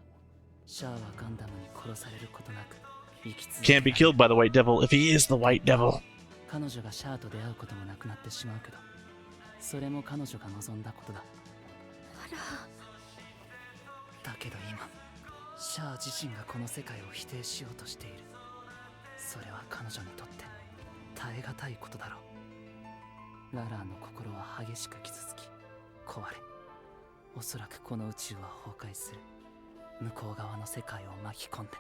シャアはガンダムに殺されることなく生き続ける。 Can't be killed by the White Devil if he is the White Devil. 彼女がシャアと出会うこともなくなってしまうけど、それも彼女が望んだことだ。だけど今、シャア自身がこの世界を否定しようとしている。それは彼女にとって耐え難いことだろう。ララーの心は激しく傷つき、壊れ、おそらくこの宇宙は崩壊する。向こう側の世界を巻き込んで。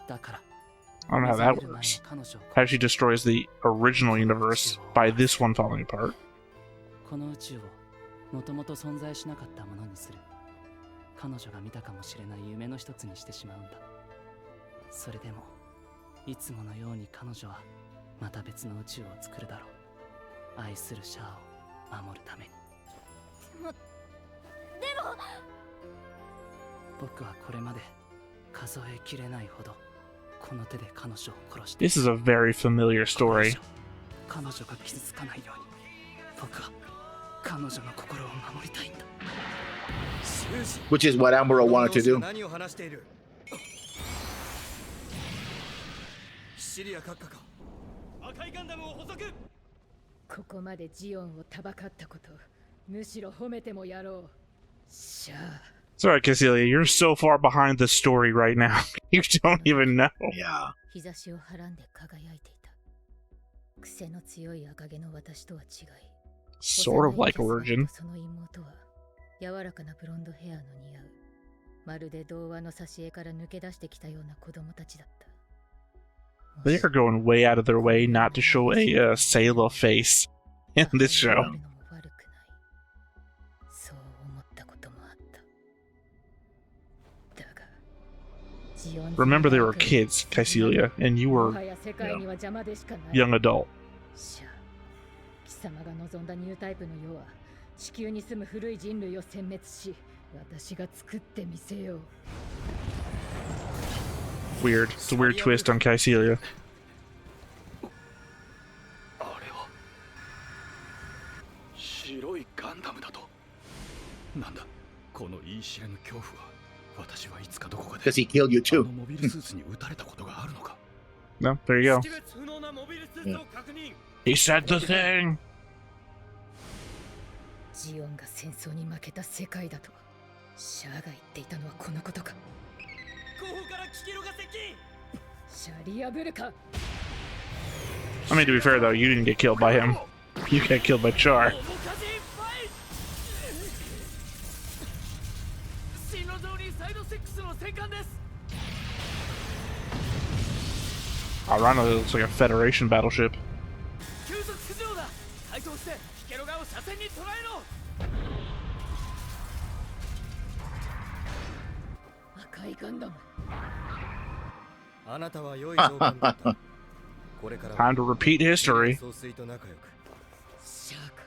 だから、 I don't know how that works. How she destroys the original universe by this one falling apart. この宇宙をもともと存在しなかったものにする。彼女が見たかもしれない夢の一つにしてしまうんだ。それでも、いつものように彼女はまた別の宇宙を作るだろう。愛するシャアを守るために。でも僕はこれまで数えきれないほどこの手で彼女を殺して。 This is a very familiar story. 彼女が傷つかないように僕は彼女の心を守りたいんだ。 Which is what Amuro wanted to do. 何を話している？シリア閣下か。赤いガンダムを捕捉。ここまでジオンをたばかったこと、むしろ褒めてもやろう。シャア。 Sorry, Cassilia, you're so far behind the story right now. You don't even know. Yeah. 日差しをはらんで輝いていた。癖の強い赤毛の私とは違い。 Sort of like a virgin. その妹は柔らかなブロンドヘアの似合う、まるで童話の挿絵から抜け出してきたような子供たちだった。 They are going way out of their way not to show a Sayla face in this show. Remember, they were kids, Cassilia, and you were young adult. 貴様が望んだニュータイプの世は地球に住む古い人類を殲滅し、私が作ってみせよう。 Weird. It's a weird twist on Cassilia. あれは白いガンダムだと。なんだこの言い知れぬ恐怖は。私はいつかどこかで Because he killed you too. モビルスーツに撃たれたことがあるのか。 No, there you go. 識別不能なモビルスーツを確認。 He said the thing. ジオンが戦争に負けた世界だとシャアが言っていたのはこのことか。後方からキキロが接近。シャリアブルか。 I mean, to be fair though, you didn't get killed by him. You got killed by Char. 進路上にサイド6の戦艦です。 Arana looks like a Federation battleship. 急速駆除だ。回答してキケロガを車線に捉えろ。界ガンダム。 Time to repeat history. シャーク。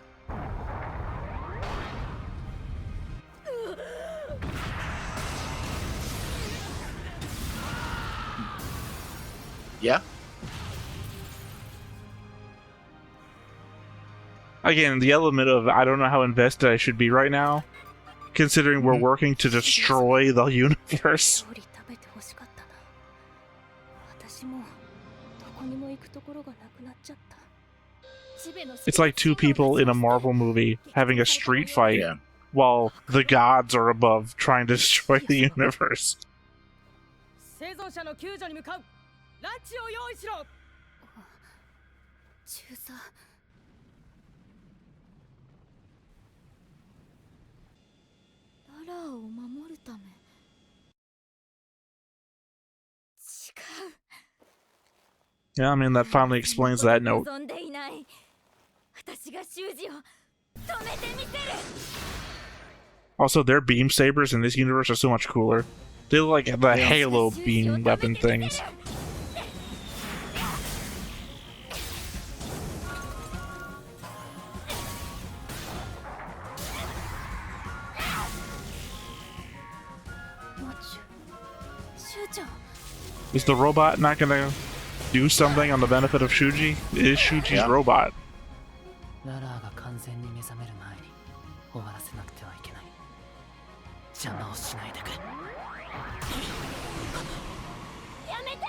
Yeah. Again, the element of I don't know how invested I should be right now, considering we're working to destroy the universe. 料理食べて欲しかったな。私もどこにも行くところがなくなっちゃった。 It's like two people in a Marvel movie having a street fight Yeah. while the gods are above trying to destroy the universe. 生存者の救助に向かう。ランチを用意しろ。中佐。ララーを守るため。違う。 Yeah, I mean, that finally explains that note. 望んでいない。私が習字を止めてみせる。 Also, their beam sabers in this universe are so much cooler. They look like the Halo beam weapon things. Is the robot not gonna do something on the benefit of Shuji? It is Shuji's robot. ララーが完全に目覚める前に終わらせなくてはいけない。邪魔をしないでくれ。やめて！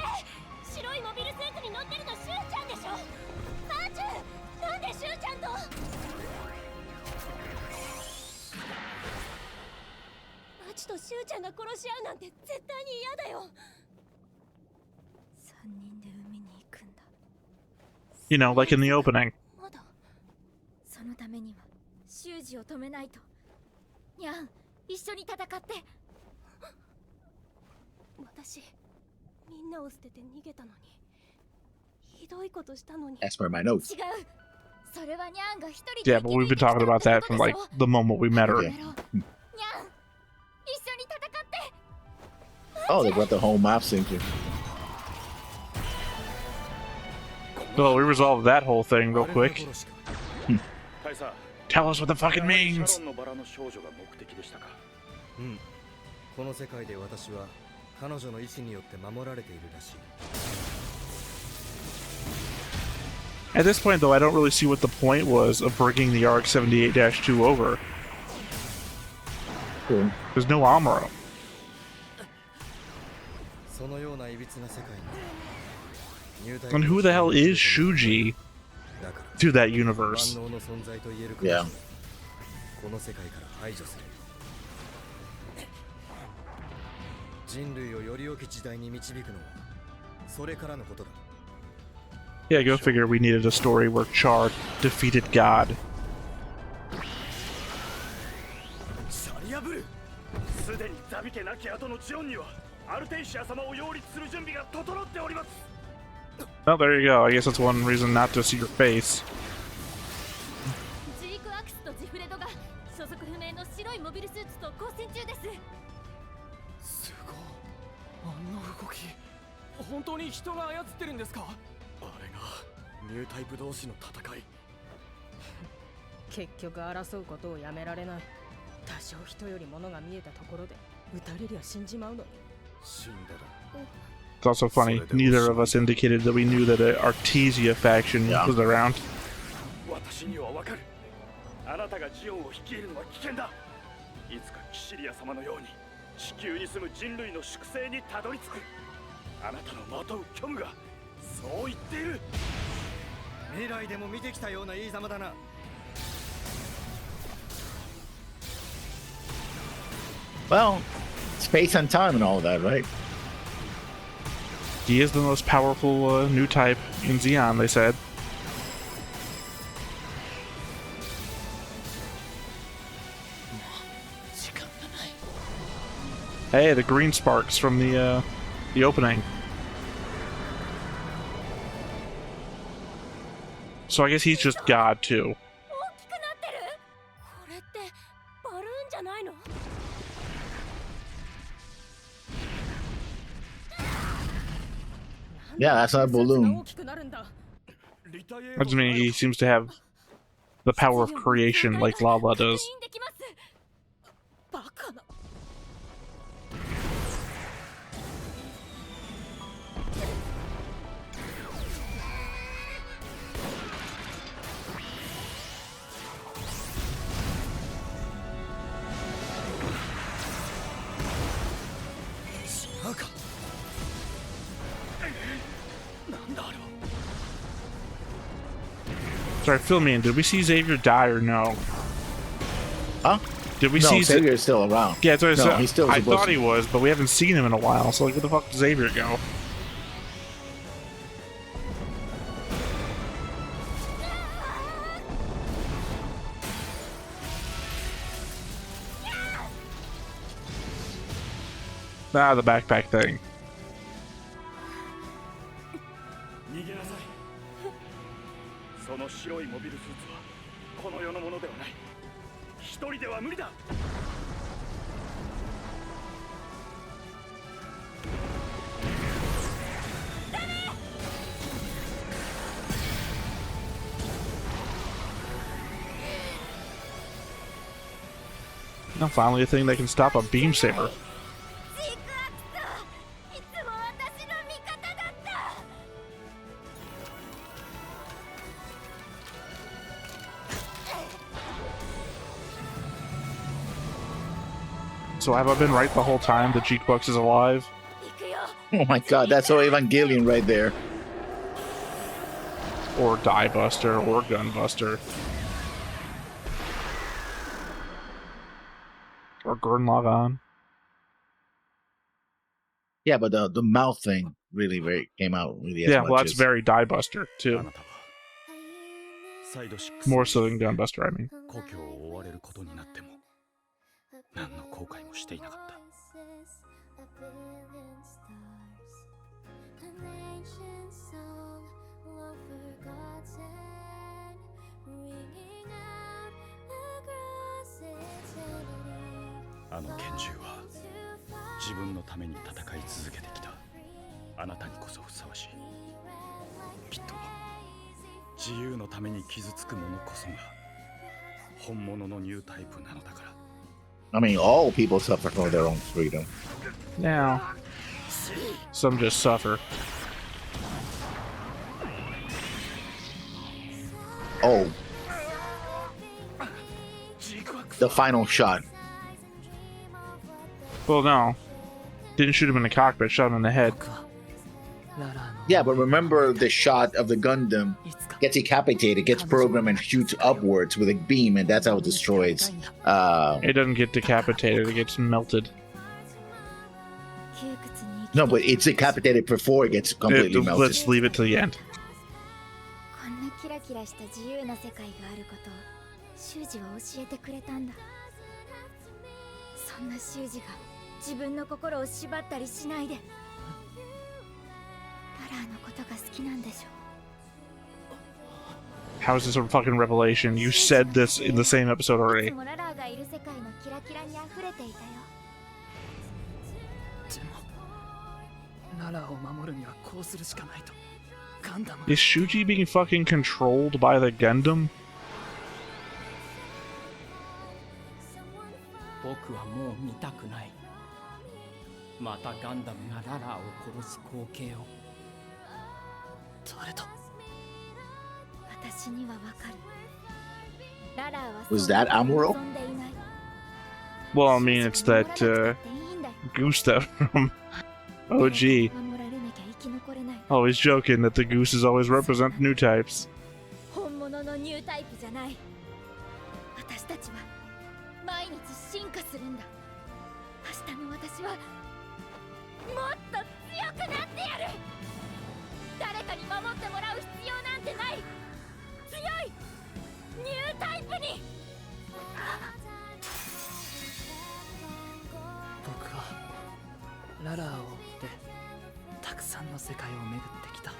白いモビルスーツに乗ってるのシュウちゃんでしょ。ハーチュー、なんでシュウちゃんと？マチとシュウちゃんが殺し合うなんて絶対に嫌だよ。3人で海に行くんだ。 You know, like in the opening. まだ。そのためには習字を止めないと。にゃん、一緒に戦って。私、みんなを捨てて逃げたのに。ひどいことしたのに。 As per my notes. 違う。それはにゃんが一人で。 Yeah, but we've been talking about that from like the moment we met her. Okay. にゃん、一緒に戦って。 Oh, they brought the whole mob syncing. Well, we resolved that whole thing real quick. Tell us what the fuck it means. この世界で私は彼女の意志によって守られているらしい。 At this point, though, I don't really see what the point was of bringing the RX-78-2 over. Cool. There's no Amuro. そのようないびつな世界に And who the hell is Shuji to that universe? 万能の存在と言えるか Yeah. この世界から排除する。人類をより良き時代に導くのはそれからのことだ。 Yeah, go figure we needed a story where Char defeated God. シャリアブル。すでにザビ家なき後のジオンにはアルテイシア様を擁立する準備が整っております。 Oh, there you go. I guess that's one reason not to see your face. ジークアクスとジフレドが所属不明の白いモビルスーツと交戦中です。すごい。あんな動き。本当に人が操ってるんですか？あれがニュータイプ同士の戦い。結局争うことをやめられない。多少人より物が見えたところで撃たれりゃ死んじまうのに。死んだら。 It's also funny, neither of us indicated that we knew that an Artesia faction was around. 私にはわかる。あなたがジオンを率いるのは危険だ。いつかキシリア様のように地球に住む人類の粛清にたどり着く。あなたのまとう虚無がそう言っている。未来でも見てきたような言いざまだな。 Well, space and time and all that, right? He is the most powerful new type in Xeon, they said. Hey, the green sparks from the opening. So I guess he's just God too. 大きくなってる。これってバルーンじゃないの？ Yeah, that's not a balloon. I just mean he seems to have the power of creation like Lala does. Sorry, fill me in. Did we see Xavier die or no? Huh? Did we no, see Xavier's still around. Yeah, that's what No, he's still I supposed thought to- he was, but we haven't seen him in a while. So like, where the fuck did Xavier go? Ah, the backpack thing. 逃げなさい。その白いモビルスーツはこの世のものではない。一人では無理だ。Now finally a thing that can stop a beam saber. So have I been right the whole time that GQuuuuuX is alive? Oh my god, that's so Evangelion right there. Or Die Buster, or Gun Buster. Or Gurren Lagann. Yeah, but the mouth thing really came out really as Yeah, much well that's as... very Die Buster, too. More so than Gun Buster, I mean. 故郷を追われることになっても何の後悔もしていなかった。 あの拳銃は自分のために戦い続けてきたあなたにこそふさわしい。きっと自由のために傷つく者こそが本物のニュータイプなのだから。 I mean, all people suffer for their own freedom. Now, some just suffer. Oh. The final shot. Well, no. Didn't shoot him in the cockpit, shot him in the head. Yeah, but remember the shot of the Gundam gets decapitated, gets programmed, and shoots upwards with a beam, and that's how it destroys. It doesn't get decapitated, it gets melted. No, but it's decapitated before it gets completely melted. Let's leave it to the end. こんなキラキラした自由な世界があることを修二は教えてくれたんだ。そんな修二が自分の心を縛ったりしないで。ララーのことが好きなんでしょ。 How is this a fucking revelation? You said this in the same episode い already. つもララーがいる世界のキラキラに溢れていたよ。でもララを守るにはこうするしかないと。ガンダム Is Shuji being fucking controlled by the Gundam? 僕はもう見たくない。またガンダムがララーを殺す光景を。誰と？私にはわかる。ララーは Was that Amuro? 望んでいない。 Well, I mean, it's that goose stuff from OG. 守られなきゃ生き残れない。 Always joking that the gooses always represent new types. 本物のニュータイプじゃない。私たちは毎日進化するんだ。明日の私はもっと強くなってやる。誰かに守ってもらう必要なんてない。強いニュータイプに。僕はララーを追ってたくさんの世界を巡ってきた。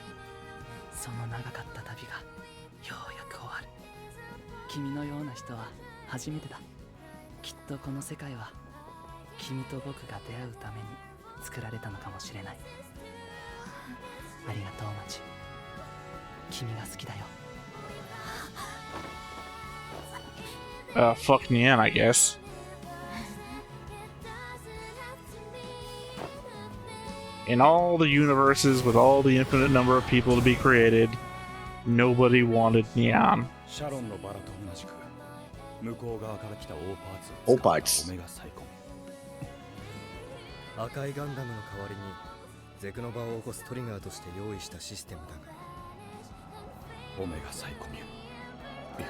その長かった旅がようやく終わる。君のような人は初めてだ。きっとこの世界は君と僕が出会うために作られたのかもしれない。ありがとうマチ。君が好きだよ。Fuck Nian, I guess. In all the universes with all the infinite number of people to be created, nobody wanted Nian. シャロンのバラと同じく向こう側から来たオーパーツを使ったオメガサイコン。赤いガンダムの代わりにゼクの場を起こすトリガーとして用意したシステムだが、オメガサイコミュいや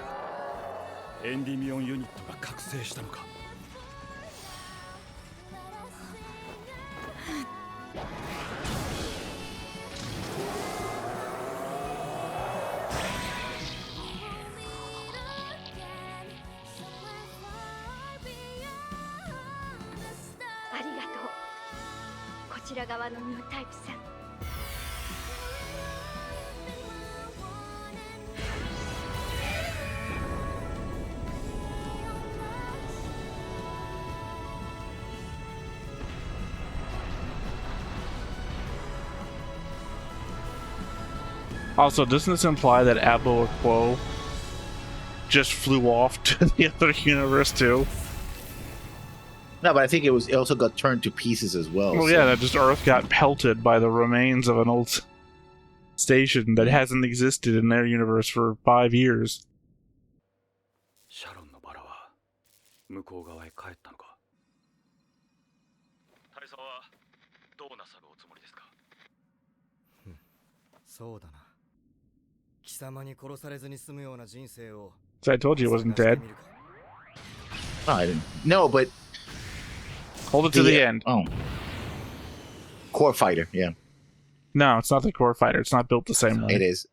エンディミオンユニットが覚醒したのか。ありがとう。こちら側のニュータイプさん。Also, doesn't this imply that Abo or Quo just flew off to the other universe too? No, but I think it also got turned to pieces as well. Well, so. yeah, that just Earth got pelted by the remains of an old station that hasn't existed in their universe for 5 years. シャロンのバラは向こう側へ帰ったのか。大佐はどうなさるおつもりですか。そうだな。貴様に殺されずに済むような人生を。 So I told you he wasn't dead. Oh, I didn't. No, but Hold it to the end. Oh, core fighter. Yeah, No, it's not the core fighter. It's not built the same way. it is.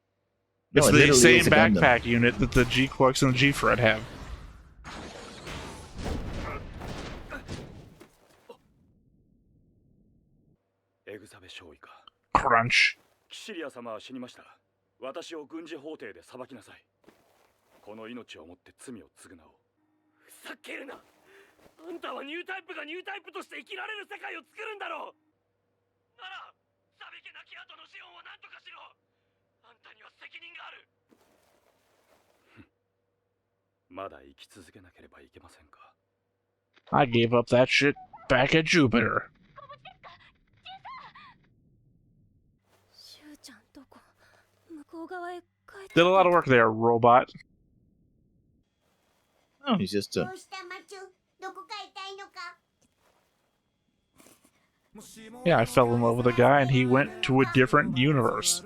It's No, it the literally same is a Gundam. backpack unit that the GQuuuuuX and the GFred have. Crunch. キシリア様は死にました。私を軍事法廷で裁きなさい。この命をもって罪を償おう。ふざけるな。あんたはニュータイプがニュータイプとして生きられる世界を作るんだろう。なら、サビ家亡き後のシオンを何とかしろ。あんたには責任がある。まだ生き続けなければいけませんか。I gave up that shit back at Jupiter. Did a lot of work there, robot. Oh, he's just a. Yeah, I fell in love with a guy and he went to a different universe.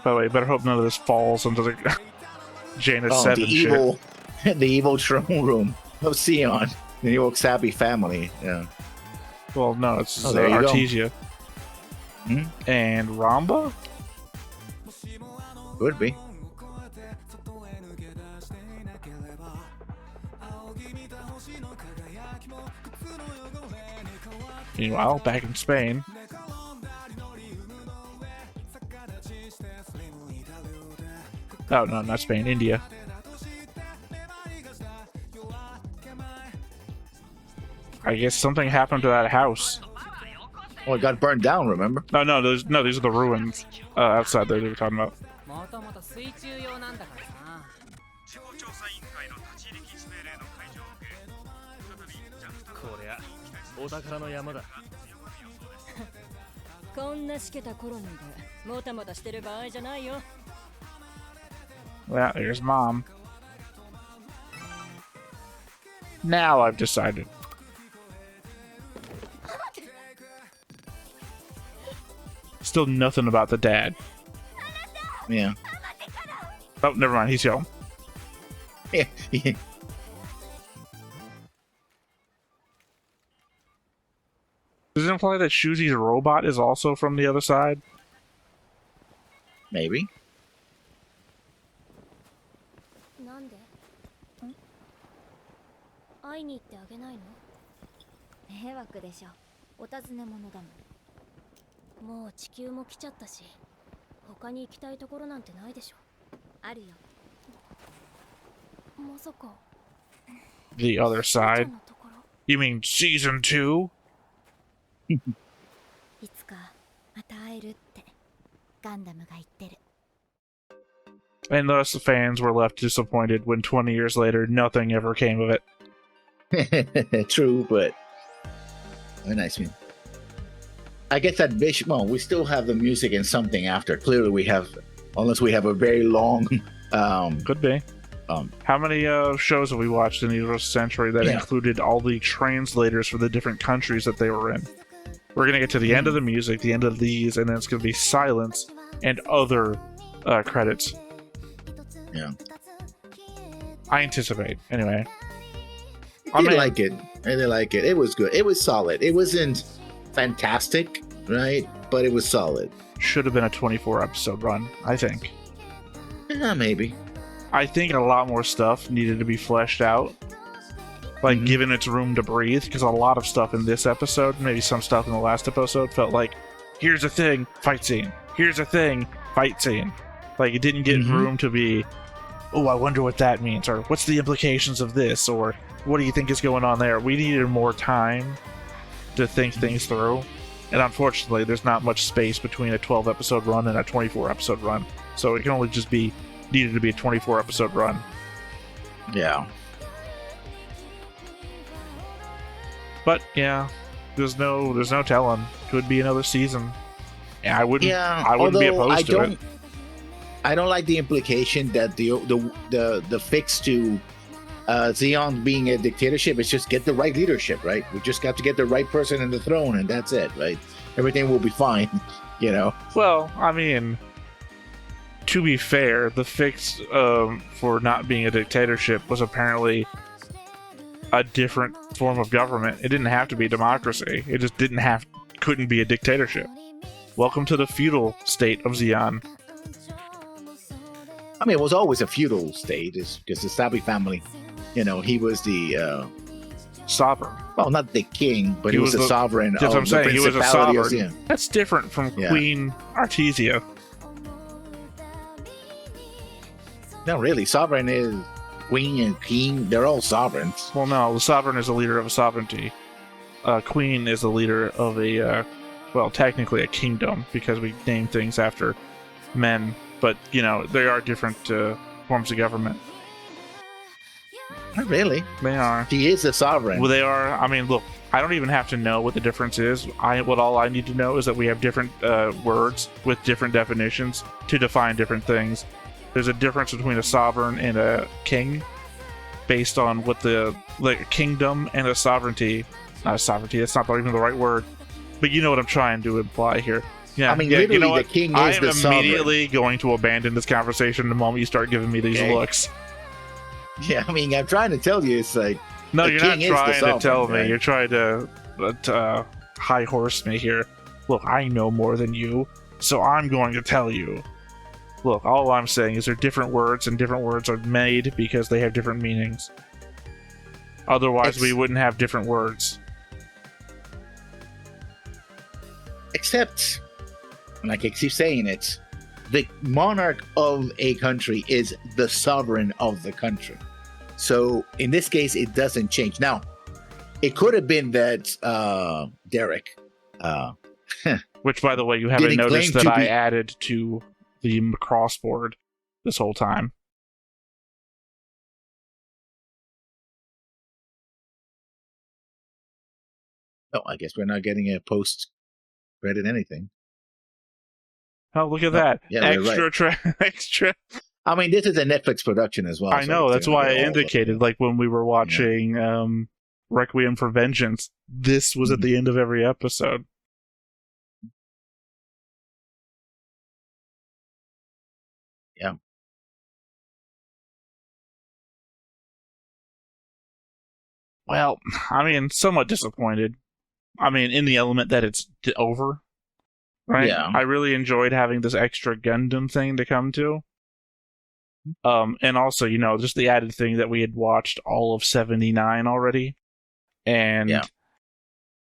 By the way, better hope none of this falls into the Janus 7 the shit. evil, the evil throne room of Sion, the evil Sappy family. Yeah. Well, no, it's there you go. Artesia. Hmm? And Ramba? Could be. Meanwhile, back in Spain. Oh, no, not Spain, India. I guess something happened to that house. Oh, it got burned down, remember? No, these are the ruins outside there they were talking about. Well, here's Mom. Now I've decided. Still nothing about the dad. Yeah. Oh, never mind. He's home. Yeah. Does it imply that Shuzi's robot is also from the other side? Maybe. The other side? You mean season 2? また会えるってガンダムが言ってる。 And thus, the fans were left disappointed when 20 years later, nothing ever came of it. True, but very nice, man. I guess that well, we still have the music and something after. Clearly, we have, unless we have a very long. Could be. How many shows have we watched in the 21st century that included all the translators for the different countries that they were in? We're gonna get to the end of the music, the end of these, and then it's gonna be silence and other credits. Yeah. I anticipate. Anyway. I like it. I did like it. It was good. It was solid. It wasn't fantastic, right? But it was solid. Should have been a 24 episode run, I think. Yeah, maybe. I think a lot more stuff needed to be fleshed out. Like, given its room to breathe, because a lot of stuff in this episode, maybe some stuff in the last episode, felt like, here's a thing, fight scene. Here's a thing, fight scene. Like, it didn't get room to be, oh, I wonder what that means, or what's the implications of this, or what do you think is going on there? We needed more time to think things through, and unfortunately, there's not much space between a 12 episode run and a 24 episode run, so it can only just be needed to be a 24 episode run. Yeah. But yeah, there's no telling. Could be another season. I wouldn't be opposed to it. I don't like the implication that the fix to Zeon being a dictatorship is just get the right leadership, right? We just got to get the right person in the throne, and that's it, right? Everything will be fine, you know. Well, I mean, to be fair, the fix for not being a dictatorship was apparently a different form of government. It didn't have to be democracy. It just couldn't be a dictatorship. Welcome to the feudal state of Zeon. I mean, it was always a feudal state, because the Sabi family, you know, he was the sovereign. Well, not the king, but he was the sovereign of the principality. He was a sovereign. That's different from Queen Artesia. No, really, sovereign is queen and king. They're all sovereigns. Well, no, the sovereign is a leader of a sovereignty. Queen is the leader of a, well, technically a kingdom, because we name things after men. But, you know, they are different forms of government. Not really. They are. He is a sovereign. Well, they are. I mean, look, I don't even have to know what the difference is. All I need to know is that we have different words with different definitions to define different things. There's a difference between a sovereign and a king based on what a kingdom and a sovereignty. Not a sovereignty, that's not even the right word. But you know what I'm trying to imply here. Yeah, I mean, literally, you know the king is the sovereign. I am immediately going to abandon this conversation the moment you start giving me these looks. Yeah, I mean, I'm trying to tell you, it's like... No, you're not trying to tell me. Right? You're trying to high horse me here. Look, I know more than you, so I'm going to tell you. Look, all I'm saying is they're different words, and different words are made because they have different meanings. Otherwise, we wouldn't have different words. Except, like I keep saying it, the monarch of a country is the sovereign of the country. So, in this case, it doesn't change. Now, it could have been that Derek... which, by the way, you haven't noticed that I added to the crossboard this whole time. Oh, I guess we're not getting a post-credit anything. Oh, look at that. Yeah, extra extra. I mean, this is a Netflix production as well. I know, that's why I indicated, like, when we were watching Requiem for Vengeance, this was at the end of every episode. Yeah. Well, I mean, somewhat disappointed. I mean, in the element that it's over. Right? Yeah. I really enjoyed having this extra Gundam thing to come to. And also, you know, just the added thing that we had watched all of 79 already. And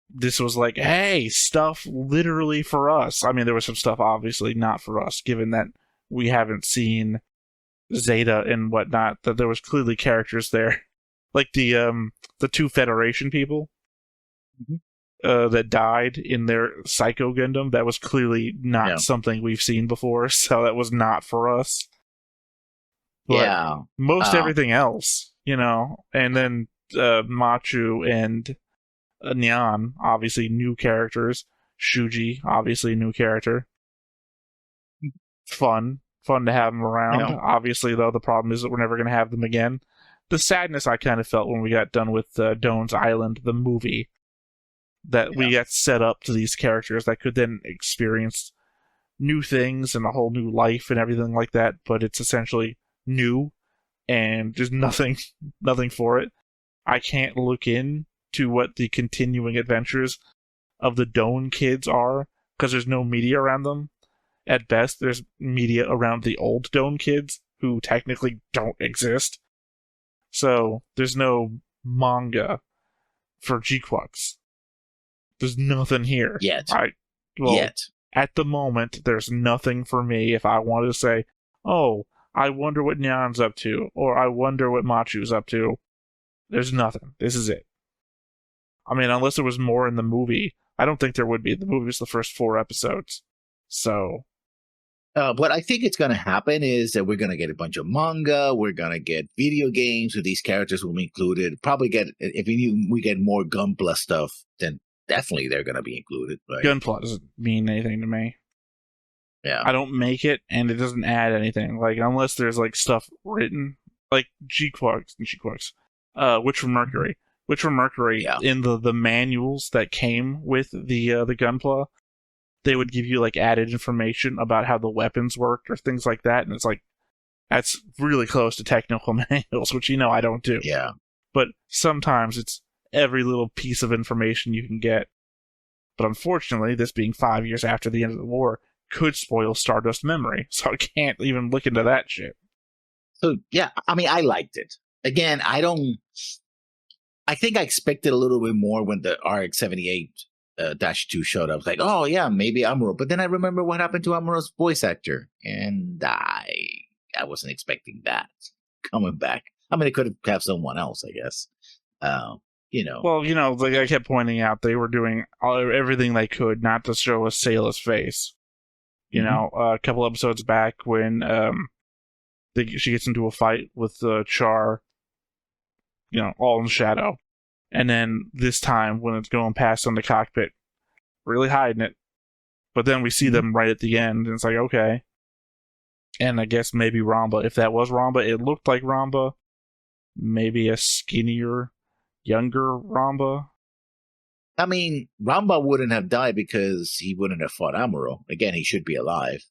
this was like, hey, stuff literally for us. I mean, there was some stuff obviously not for us, given that we haven't seen Zeta and whatnot, that there was clearly characters there. Like the two Federation people. that died in their Psycho Gundam. That was clearly not something we've seen before, so that was not for us. But most everything else, and then Machu and Nyan, obviously new characters. Shuji, obviously new character. Fun to have them around. Obviously, though, the problem is that we're never going to have them again. The sadness I kind of felt when we got done with Doan's Island, the movie, that we got set up to these characters that could then experience new things and a whole new life and everything like that, but it's essentially new, and there's nothing for it. I can't look into what the continuing adventures of the Doan kids are, because there's no media around them. At best, there's media around the old Doan kids, who technically don't exist. So, there's no manga for GQuuuuuX. There's nothing here. Yet. At the moment, there's nothing for me if I wanted to say, oh, I wonder what Nyan's up to, or I wonder what Machu's up to. There's nothing. This is it. I mean, unless there was more in the movie, I don't think there would be. The movie was the first 4 episodes. So... what I think it's going to happen is that we're going to get a bunch of manga, we're going to get video games where these characters will be included. Probably if we get more Gunpla stuff, then definitely they're going to be included. Right? Gunpla doesn't mean anything to me. Yeah. I don't make it, and it doesn't add anything. Like, unless there's, like, stuff written, like GQuuuuuX, Witch from Mercury. Witch from Mercury, in the manuals that came with the Gunpla, they would give you, like, added information about how the weapons worked or things like that, and it's like, that's really close to technical manuals, which I don't do. Yeah. But sometimes it's every little piece of information you can get. But unfortunately, this being 5 years after the end of the war, could spoil Stardust memory, so I can't even look into that shit. So, yeah, I mean, I liked it. Again, I think I expected a little bit more when the RX-78 -2 showed up. I was like, oh yeah, maybe Amuro. But then I remember what happened to Amuro's voice actor, and I wasn't expecting that coming back. I mean, it could have someone else, I guess. Well, like I kept pointing out, they were doing everything they could not to show us Sayla's face. A couple episodes back when she gets into a fight with Char, all in shadow. And then this time, when it's going past on the cockpit, really hiding it. But then we see them right at the end, and it's like, okay. And I guess maybe Ramba. If that was Ramba, it looked like Ramba. Maybe a skinnier, younger Ramba. I mean, Ramba wouldn't have died because he wouldn't have fought Amuro. Again, he should be alive.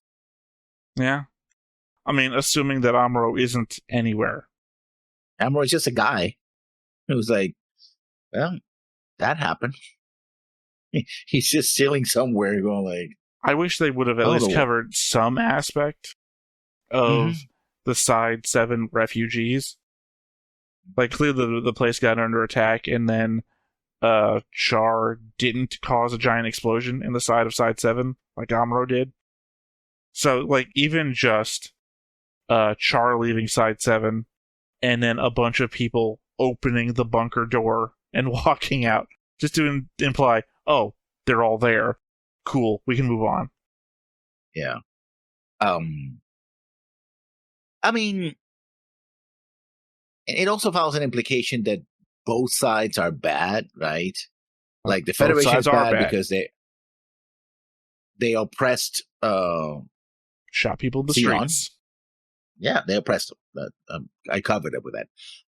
Yeah. I mean, assuming that Amuro isn't anywhere. Amuro's just a guy. It was like, well, that happened. He's just chilling somewhere going like... I wish they would have at least covered some aspect of the Side 7 refugees. Like, clearly the place got under attack, and then Char didn't cause a giant explosion in the side of Side 7, like Amuro did. So, like, even just Char leaving Side 7, and then a bunch of people opening the bunker door and walking out, just to imply, oh, they're all there. Cool, we can move on. Yeah. I mean, it also follows an implication that both sides are bad, right? Like, the Federation is bad because they oppressed... shot people in the streets. Yeah, they oppressed them. I covered up with that.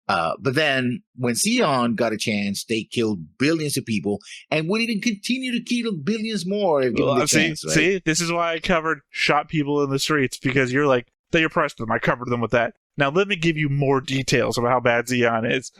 But then when Sion got a chance, they killed billions of people and would even continue to kill billions more if given the chance. Right? See, this is why I covered shot people in the streets, because you're like, they oppressed them. I covered them with that. Now let me give you more details about how bad Sion is.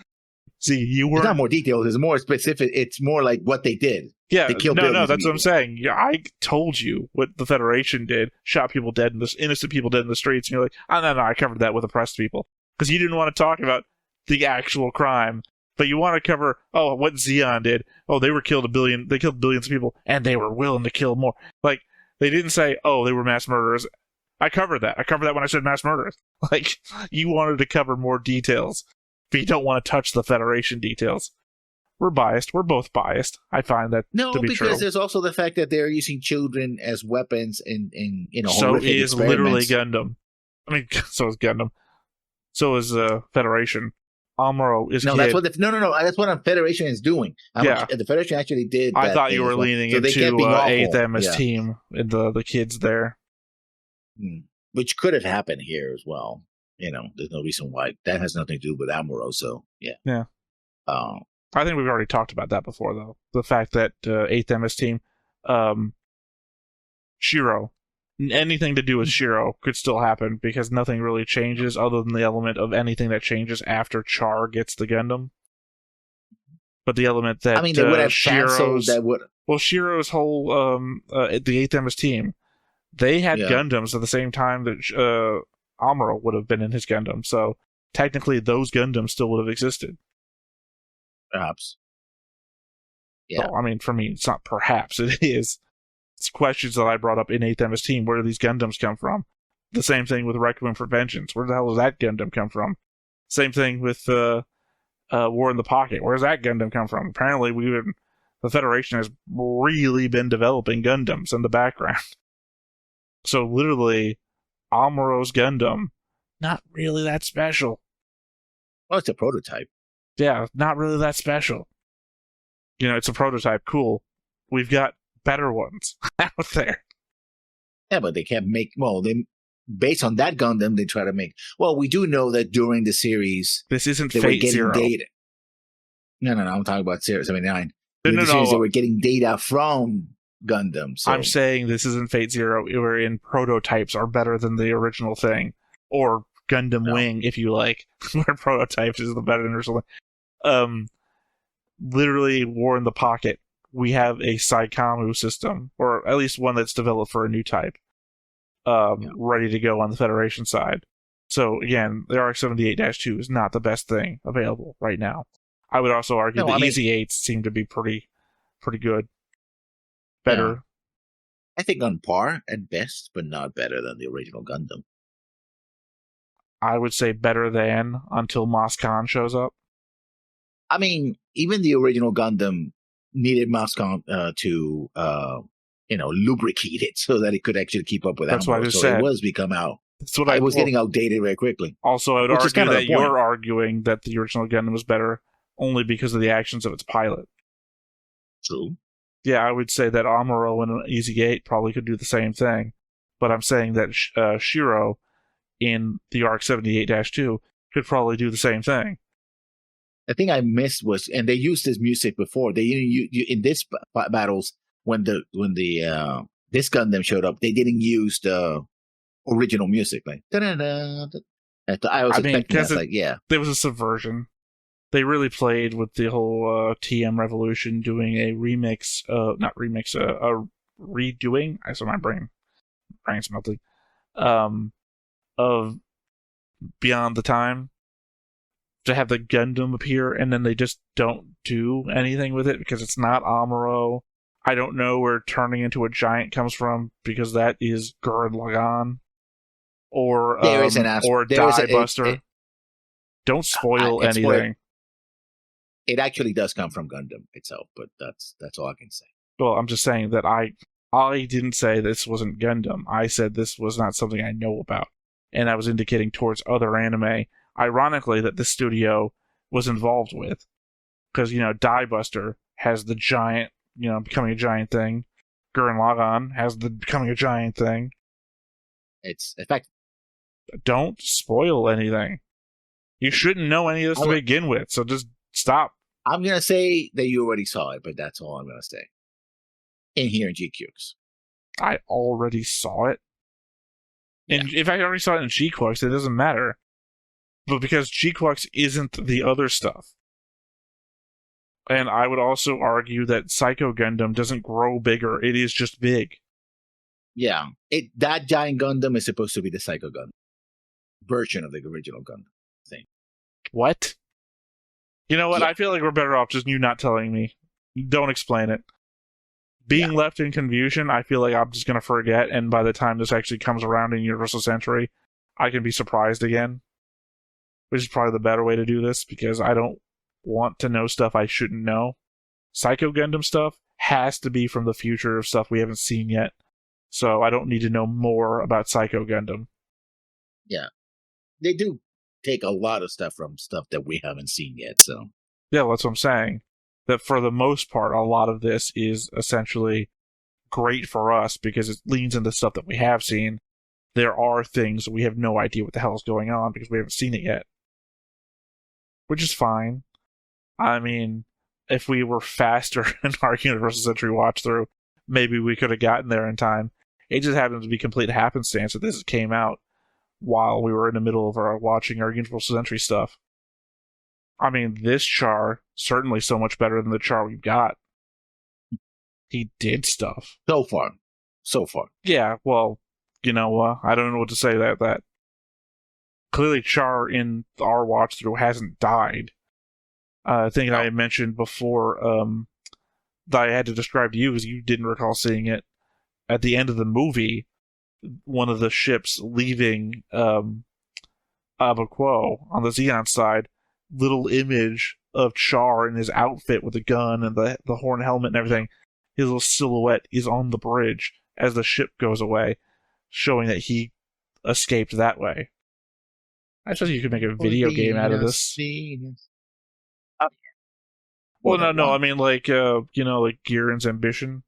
See, you were... It's not more details, it's more specific. It's more like what they did. Yeah, they killed no, that's what I'm saying. Yeah, I told you what the Federation did. Shot people dead, innocent people dead in the streets, and you're like, oh, no, I covered that with oppressed people. Because you didn't want to talk about the actual crime, but you want to cover, what Xion did. Oh, they killed billions of people, and they were willing to kill more. Like, they didn't say, they were mass murderers. I covered that. I covered that when I said mass murderers. Like, you wanted to cover more details, but you don't want to touch the Federation details. we're biased. We're both biased. I find that No, to be because true. there's also the fact that they're using children as weapons in So horrific is literally experiments. Gundam. I mean, so is Gundam. So is Federation. Amuro is No, kid. that's what no. That's what Federation is doing. Yeah. The Federation actually did. I that thought thing you were as well. leaning So they can't into be awful. 8th MS Yeah. team and the kids there. Which could have happened here as well. There's no reason why. That has nothing to do with Amuro. So yeah. Yeah. I think we've already talked about that before, though. The fact that 8th MS team, Shiro, anything to do with Shiro could still happen because nothing really changes other than the element of anything that changes after Char gets the Gundam. But the element that they would have canceled that would. Well, Shiro's whole the 8th MS team, they had Gundams at the same time that Amuro would have been in his Gundam. So technically, those Gundams still would have existed. Perhaps. Yeah. So, I mean, for me, it's not perhaps. It is. It's questions that I brought up in 8th MS team. Where do these Gundams come from? The same thing with Requiem for Vengeance. Where the hell does that Gundam come from? Same thing with War in the Pocket. Where does that Gundam come from? Apparently, the Federation has really been developing Gundams in the background. So literally, Amuro's Gundam, not really that special. Well, it's a prototype. Yeah, not really that special. It's a prototype. Cool. We've got better ones out there. Yeah, but they can't make. Well, based on that Gundam, they try to make. Well, we do know that during the series, this isn't they were Fate getting Zero. data. No. I'm talking about Series 79. No. They were getting data from Gundam. So. I'm saying this isn't Fate Zero, wherein prototypes are better than the original thing, or Gundam Wing, if you like, where prototypes is the better than original. Literally, War in the Pocket. We have a Saikamu system, or at least one that's developed for a new type, ready to go on the Federation side. So again, the RX-78-2 is not the best thing available right now. I would also argue the Easy 8s seem to be pretty good. Better. Yeah. I think on par at best, but not better than the original Gundam. I would say better than until Moscon shows up. I mean, even the original Gundam needed Moscon to lubricate it so that it could actually keep up with That's Amuro. what I just so said. It was become out. That's what it was getting outdated very quickly. Also, I would argue that you're arguing that the original Gundam was better only because of the actions of its pilot. True. Yeah, I would say that Amuro and an Easy 8 probably could do the same thing. But I'm saying that Shiro in the RX-78-2 could probably do the same thing. The thing I missed was, and they used this music before. They in this battles when this Gundam showed up, they didn't use the original music. Like I was expecting that. Like, yeah, there was a subversion. They really played with the whole TM Revolution doing a remix, a redoing. I saw my brain's melting. Of Beyond the Time, to have the Gundam appear, and then they just don't do anything with it because it's not Amuro. I don't know where turning into a giant comes from because that is Gurren Lagann or Die Buster. Don't spoil anything. It actually does come from Gundam itself, but that's all I can say. Well, I'm just saying that I didn't say this wasn't Gundam. I said this was not something I know about, and I was indicating towards other anime. Ironically, that the studio was involved with, because Die Buster has the giant, becoming a giant thing. Gurren Lagann has the becoming a giant thing. It's in fact. Don't spoil anything. You shouldn't know any of this to begin with, so just stop. I'm gonna say that you already saw it, but that's all I'm gonna say. In here in GQuuuuuX. I already saw it. And if I already saw it in GQuuuuuX, it doesn't matter. But because GQuuuuuX isn't the other stuff. And I would also argue that Psycho Gundam doesn't grow bigger. It is just big. Yeah. That giant Gundam is supposed to be the Psycho Gundam version of the original Gundam thing. What? You know what? Yeah. I feel like we're better off just you not telling me. Don't explain it. Being left in confusion, I feel like I'm just going to forget, and by the time this actually comes around in Universal Century, I can be surprised again. Which is probably the better way to do this, because I don't want to know stuff I shouldn't know. Psycho Gundam stuff has to be from the future of stuff we haven't seen yet. So I don't need to know more about Psycho Gundam. Yeah. They do take a lot of stuff from stuff that we haven't seen yet, so. Yeah, that's what I'm saying. That for the most part, a lot of this is essentially great for us because it leans into stuff that we have seen. There are things we have no idea what the hell is going on because we haven't seen it yet. Which is fine. I mean, if we were faster in our Universal Century watch through, maybe we could have gotten there in time. It just happens to be complete happenstance that this came out while we were in the middle of our watching our Universal Century stuff. I mean, this Char, certainly so much better than the Char we've got. He did stuff. So far. Yeah, well, I don't know what to say that clearly Char in our watch through hasn't died. I think I mentioned before that I had to describe to you because you didn't recall seeing it. At the end of the movie, one of the ships leaving Abaquo on the Zeon side, little image of Char in his outfit with the gun and the horn helmet and everything, his little silhouette is on the bridge as the ship goes away, showing that he escaped that way. I suppose you could make a video game out of this. Well, no. I mean, like Gihren's Ambition.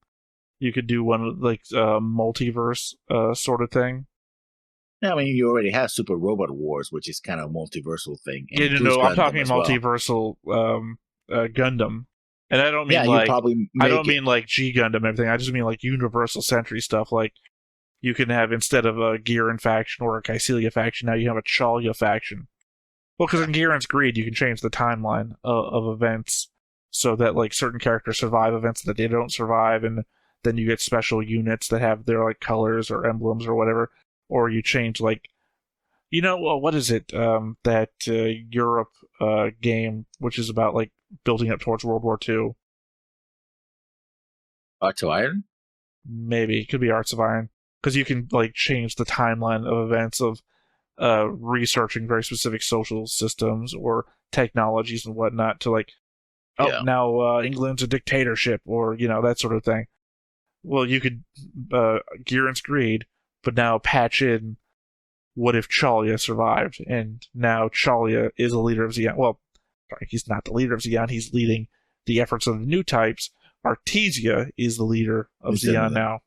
You could do one like multiverse sort of thing. Yeah, I mean, you already have Super Robot Wars, which is kind of a multiversal thing. Yeah, no, I'm talking multiversal Gundam, and I don't mean mean like G Gundam and everything. I just mean like Universal Century stuff. Like you can have, instead of a Gihren faction or a Kycilia faction, now you have a Chalia faction. Well, because in Gihren's Greed, you can change the timeline of events so that like certain characters survive events that they don't survive, and then you get special units that have their like colors or emblems or whatever. Or you change like, what is it? That Europe game, which is about like building up towards World War II. Hearts of Iron? Maybe it could be Hearts of Iron, because you can like change the timeline of events of researching very specific social systems or technologies and whatnot to like, now England's a dictatorship, or that sort of thing. Well, you could Gihren's Greed, but now patch in what if Chalia survived, and now Chalia is a leader of Zeon. Well, sorry, he's not the leader of Zeon, he's leading the efforts of the new types. Artesia is the leader of Zeon now.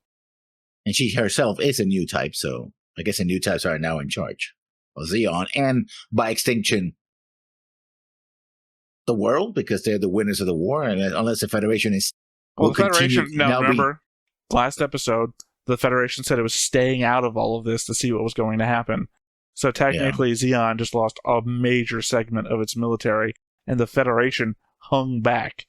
And she herself is a new type, so I guess the new types are now in charge of Zeon, and by extinction, the world, because they're the winners of the war, and unless the Federation is... Well, the Federation, now remember, last episode, the Federation said it was staying out of all of this to see what was going to happen. So technically, Zeon just lost a major segment of its military, and the Federation hung back.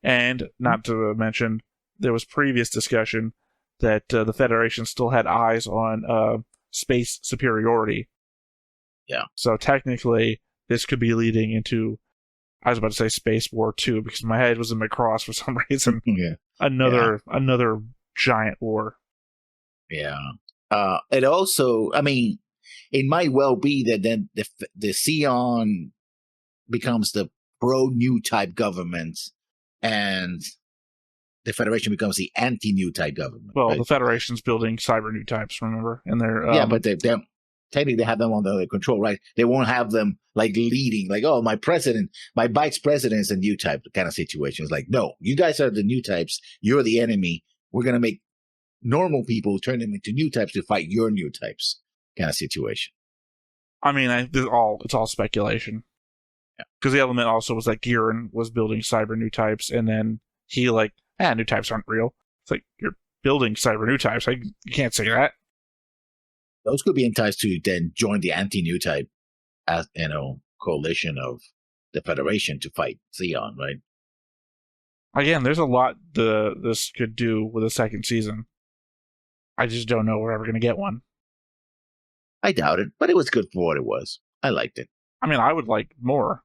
And, not to mention, there was previous discussion that the Federation still had eyes on space superiority. Yeah. So technically, this could be leading into, I was about to say Space War 2, because my head was in Macross for some reason. Another giant war. Yeah. It also, I mean, it might well be that then the Zeon becomes the pro-new type government, and the Federation becomes the anti-new type government. Well, right? The Federation's building cyber new types, remember? And they're but they technically they have them under their control, right? They won't have them like leading, like, oh, my vice president is a new type kind of situation. It's like, no, you guys are the new types. You're the enemy. We're going to make normal people turn them into new types to fight your new types kind of situation. I mean, it's all speculation. Because the element also was that Gihren was building cyber new types, and then he new types aren't real. It's like, you're building cyber new types. You can't say that. Those could be enticed to then join the anti-new type, coalition of the Federation to fight Zeon, right? Again, there's a lot this could do with a second season. I just don't know we're ever going to get one. I doubt it, but it was good for what it was. I liked it. I mean, I would like more.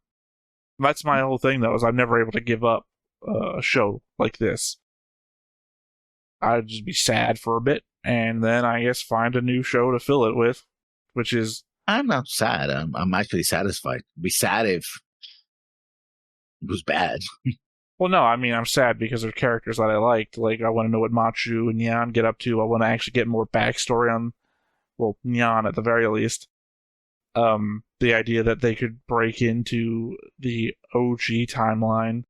That's my whole thing, though, is I'm never able to give up a show like this. I'd just be sad for a bit, and then I guess find a new show to fill it with, which is... I'm not sad. I'm actually satisfied. It'd be sad if It was bad. Well, no, I mean, I'm sad because they're characters that I liked. Like, I want to know what Machu and Nyan get up to. I want to actually get more backstory on, well, Nyan at the very least. The idea that they could break into the OG timeline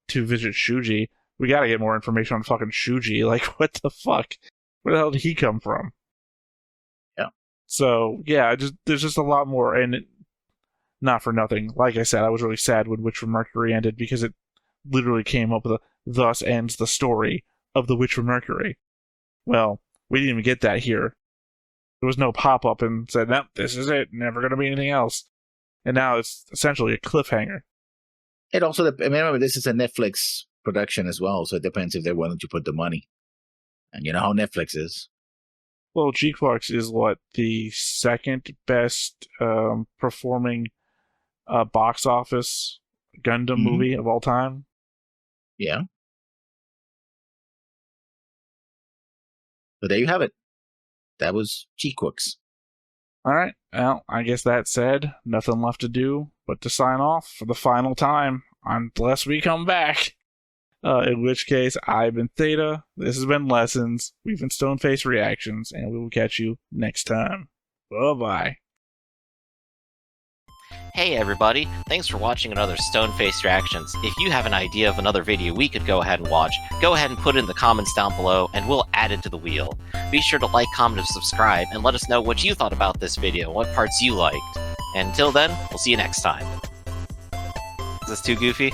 to visit Shuji. We gotta get more information on fucking Shuji. Like, what the fuck? Where the hell did he come from? Yeah. So, yeah, there's just a lot more, and not for nothing. Like I said, I was really sad when Witch from Mercury ended because it literally came up with thus ends the story of the Witch from Mercury. Well, we didn't even get that here. There was no pop-up and said, nope, this is it, never gonna be anything else. And now it's essentially a cliffhanger. It also, I mean, remember, this is a Netflix production as well, so it depends if they're willing to put the money. And you know how Netflix is. Well, GQuuuuuX is what, the second best performing box office Gundam movie of all time? Yeah. So there you have it. That was GQuuuuuX. Alright, well, I guess that said, nothing left to do but to sign off for the final time, unless we come back. In which case, I've been Theta, this has been Lessons, we've been Stoneface Reactions, and we will catch you next time. Bye-bye. Hey everybody, thanks for watching another Stoneface Reactions. If you have an idea of another video we could go ahead and watch, go ahead and put it in the comments down below and we'll add it to the wheel. Be sure to like, comment, and subscribe, and let us know what you thought about this video and what parts you liked. And until then, we'll see you next time. Is this too goofy?